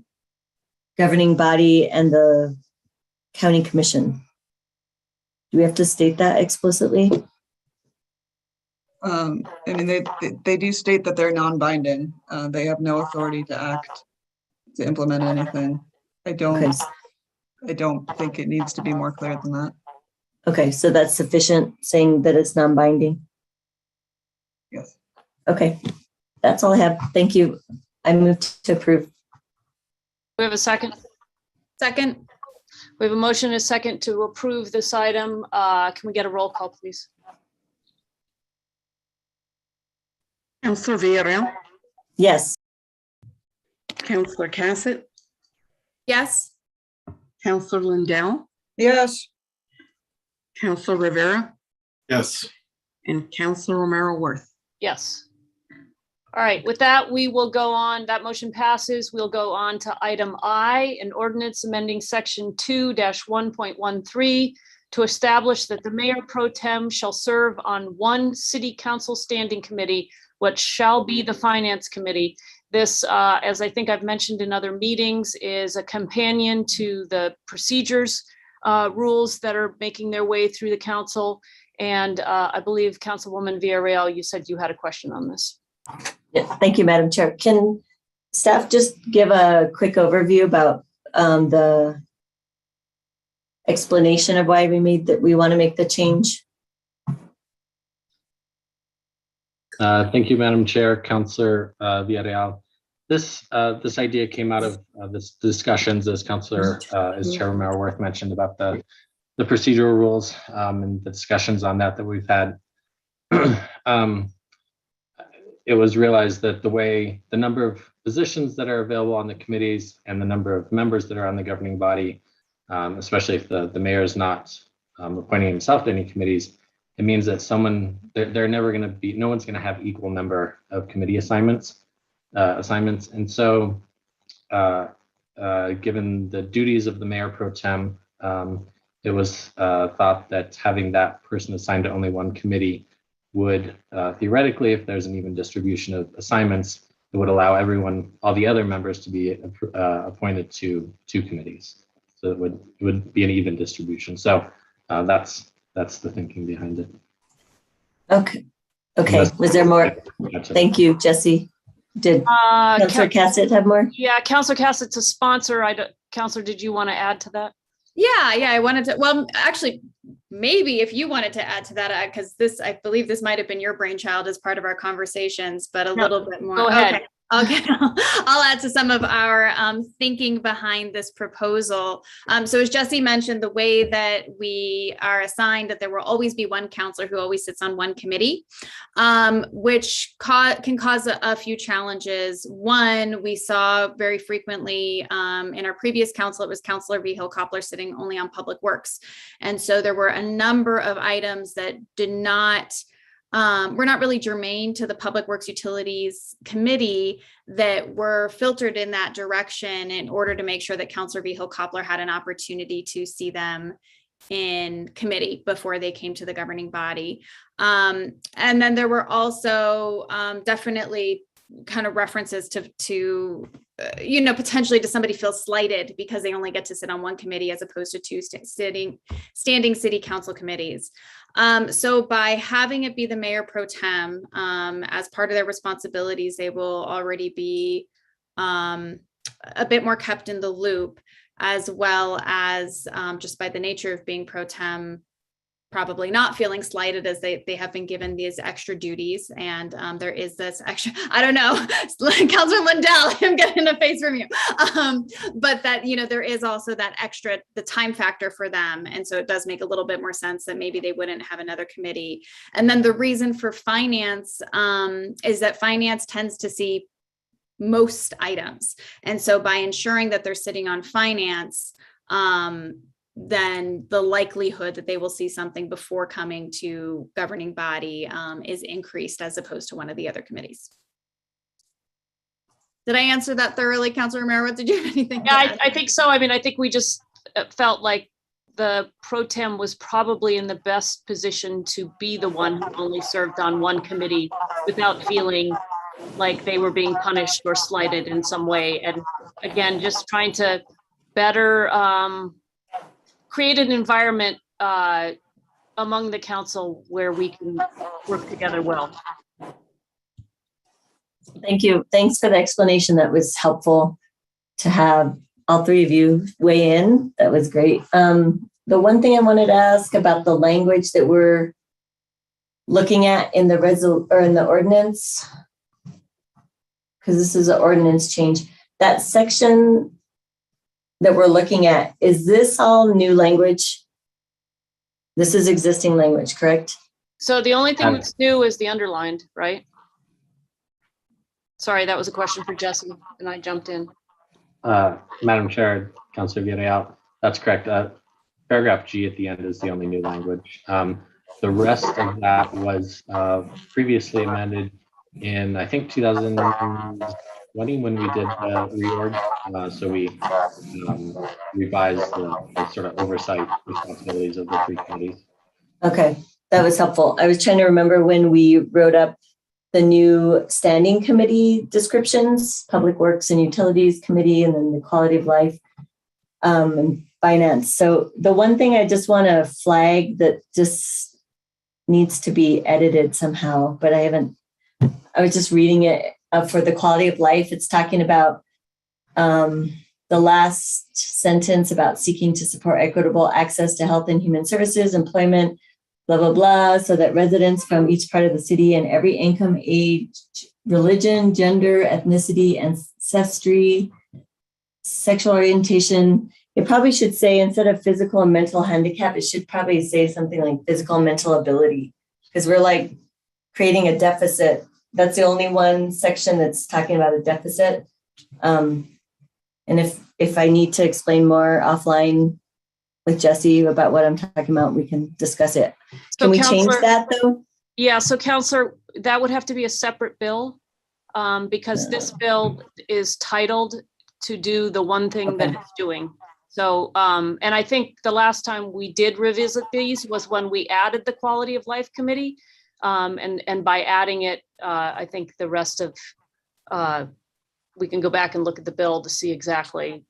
governing body and the county commission. Do we have to state that explicitly? I mean, they do state that they're non-binding. They have no authority to act, to implement anything. I don't think it needs to be more clear than that. Okay, so that's sufficient, saying that it's non-binding? Yes. Okay, that's all I have. Thank you. I move to approve. We have a second. Second. We have a motion and a second to approve this item. Can we get a roll call, please? Counselor Villarreal, Yes. Counselor Cassett, Yes. Counselor Lindell, Yes, Counselor Rivera, Yes. and Counselor Romero Worth. Yes. All right, with that, we will go on. That motion passes. We'll go on to item I, an ordinance amending section 2-1.13 to establish that the mayor pro tem shall serve on one city council standing committee, which shall be the finance committee. This, as I think I've mentioned in other meetings, is a companion to the procedures rules that are making their way through the council. And I believe Councilwoman Villarreal, you said you had a question on this. Yeah, thank you, Madam Chair. Can staff just give a quick overview about the explanation of why we want to make the change? Thank you, Madam Chair, Councillor Villarreal. This idea came out of this discussions, as Chair Romero Worth mentioned, about the procedural rules and the discussions on that we've had. It was realized that the number of positions that are available on the committees and the number of members that are on the governing body, especially if the mayor is not appointing himself to any committees, it means that they're never going to be, no one's going to have equal number of committee assignments. And so given the duties of the mayor pro tem, it was thought that having that person assigned to only one committee would theoretically, if there's an even distribution of assignments, it would allow all the other members to be appointed to two committees. So it would be an even distribution. So that's the thinking behind it. Okay. Was there more? Thank you, Jesse. Did Councilor Cassett have more? Yeah, Councilor Cassett's a sponsor. Councilor, did you want to add to that? Yeah, I wanted to, well, actually, maybe if you wanted to add to that, because I believe this might have been your brainchild as part of our conversations, but a little bit more. Go ahead. Okay, I'll add to some of our thinking behind this proposal. So as Jesse mentioned, the way that we are assigned, that there will always be one counselor who always sits on one committee, which can cause a few challenges. One, we saw very frequently in our previous council, it was Councilor Vigil-Koppler sitting only on Public Works. And so there were a number of items that were not really germane to the Public Works Utilities Committee that were filtered in that direction in order to make sure that Councilor Vigil-Koppler had an opportunity to see them in committee before they came to the governing body. And then there were also definitely kind of references to potentially does somebody feel slighted because they only get to sit on one committee as opposed to two standing city council committees. So by having it be the mayor pro tem as part of their responsibilities, they will already be a bit more kept in the loop, as well as just by the nature of being pro tem, probably not feeling slighted as they have been given these extra duties. And there is this extra, I don't know, Councilor Lindell, I'm getting a face from you. But that, there is also that extra, the time factor for them. And so it does make a little bit more sense that maybe they wouldn't have another committee. And then the reason for finance is that finance tends to see most items. And so by ensuring that they're sitting on finance, then the likelihood that they will see something before coming to governing body is increased as opposed to one of the other committees. Did I answer that thoroughly, Councilor Romero? Did you have anything? Yeah, I think so. I mean, I think we just felt like the pro tem was probably in the best position to be the one who only served on one committee without feeling like they were being punished or slighted in some way. And again, just trying to better create an environment among the council where we can work together well. Thank you. Thanks for the explanation. That was helpful to have all three of you weigh in. That was great. The one thing I wanted to ask about the language that we're looking at in the in the ordinance, because this is an ordinance change, that section that we're looking at, is this all new language? This is existing language, correct? So the only thing that's new is the underlined, right? Sorry, that was a question for Jesse and I jumped in. Madam Chair, Councilor Villarreal, that's correct. Paragraph G at the end is the only new language. The rest of that was previously amended in, I think, 2020 when we did the reorg. So we revised the sort of oversight responsibilities of the three committees. Okay, that was helpful. I was trying to remember when we wrote up the new standing committee descriptions, Public Works and Utilities Committee, and then the Quality of Life and Finance. So the one thing I just want to flag that just needs to be edited somehow, but I was just reading it for the Quality of Life. It's talking about the last sentence about seeking to support equitable access to health and human services, employment, blah, blah, blah, so that residents from each part of the city and every income, age, religion, gender, ethnicity, ancestry, sexual orientation. It probably should say, instead of physical and mental handicap, it should probably say something like physical and mental ability, because we're like creating a deficit. That's the only one section that's talking about a deficit. And if I need to explain more offline with Jesse about what I'm talking about, we can discuss it. So can we change that though? Yeah, so Councilor, that would have to be a separate bill because this bill is titled to do the one thing that it's doing. So, and I think the last time we did revisit these was when we added the Quality of Life Committee. And by adding it, I think the rest of, we can go back and look at the bill to see exactly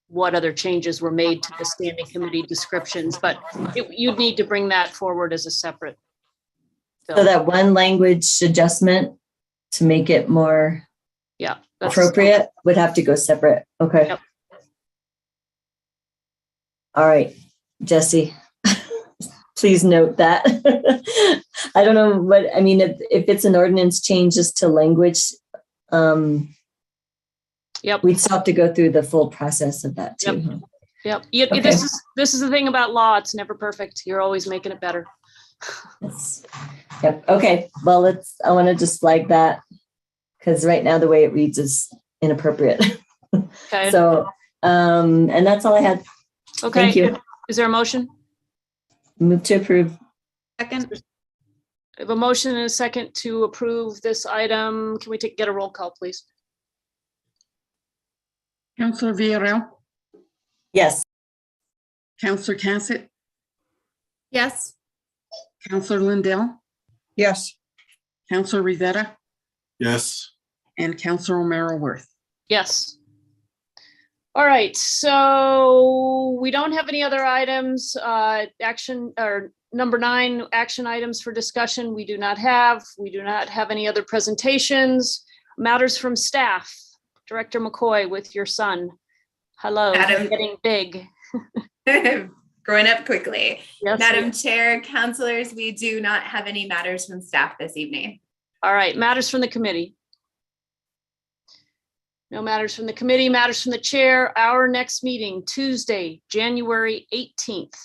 what other changes were made to the standing committee descriptions, but you'd need to bring that forward as a separate bill. So that one language adjustment to make it more appropriate would have to go separate. Okay. Yep. All right, Jesse, please note that. I don't know what, I mean, if it's an ordinance changes to language, yep, we'd still have to go through the full process of that too. Yep. Okay. This is the thing about law. It's never perfect. You're always making it better. Yes. Yep. Okay. Well, I want to just flag that because right now the way it reads is inappropriate. Okay. So, and that's all I had. Okay. Thank you. Is there a motion? Move to approve. Second. I have a motion and a second to approve this item. Can we get a roll call, please? Councilor Villarreal, Yes. Councilor Cassett, Yes. Councilor Lindell, Yes, Councilor Rivera, Yes. and Councilor Romero Worth. Yes. All right, so we don't have any other items, action or number 9, action items for discussion. We do not have any other presentations. Matters from staff. Director McCoy with your son. Hello, Madam- getting big. Growing up quickly. Yes, Madam yes. Chair, councilors, we do not have any matters from staff this evening. All right, matters from the committee. No matters from the committee, matters from the chair. Our next meeting, Tuesday, January 18th,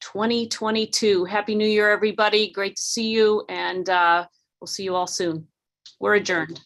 2022. Happy New Year, everybody. Great to see you, and we'll see you all soon. We're adjourned.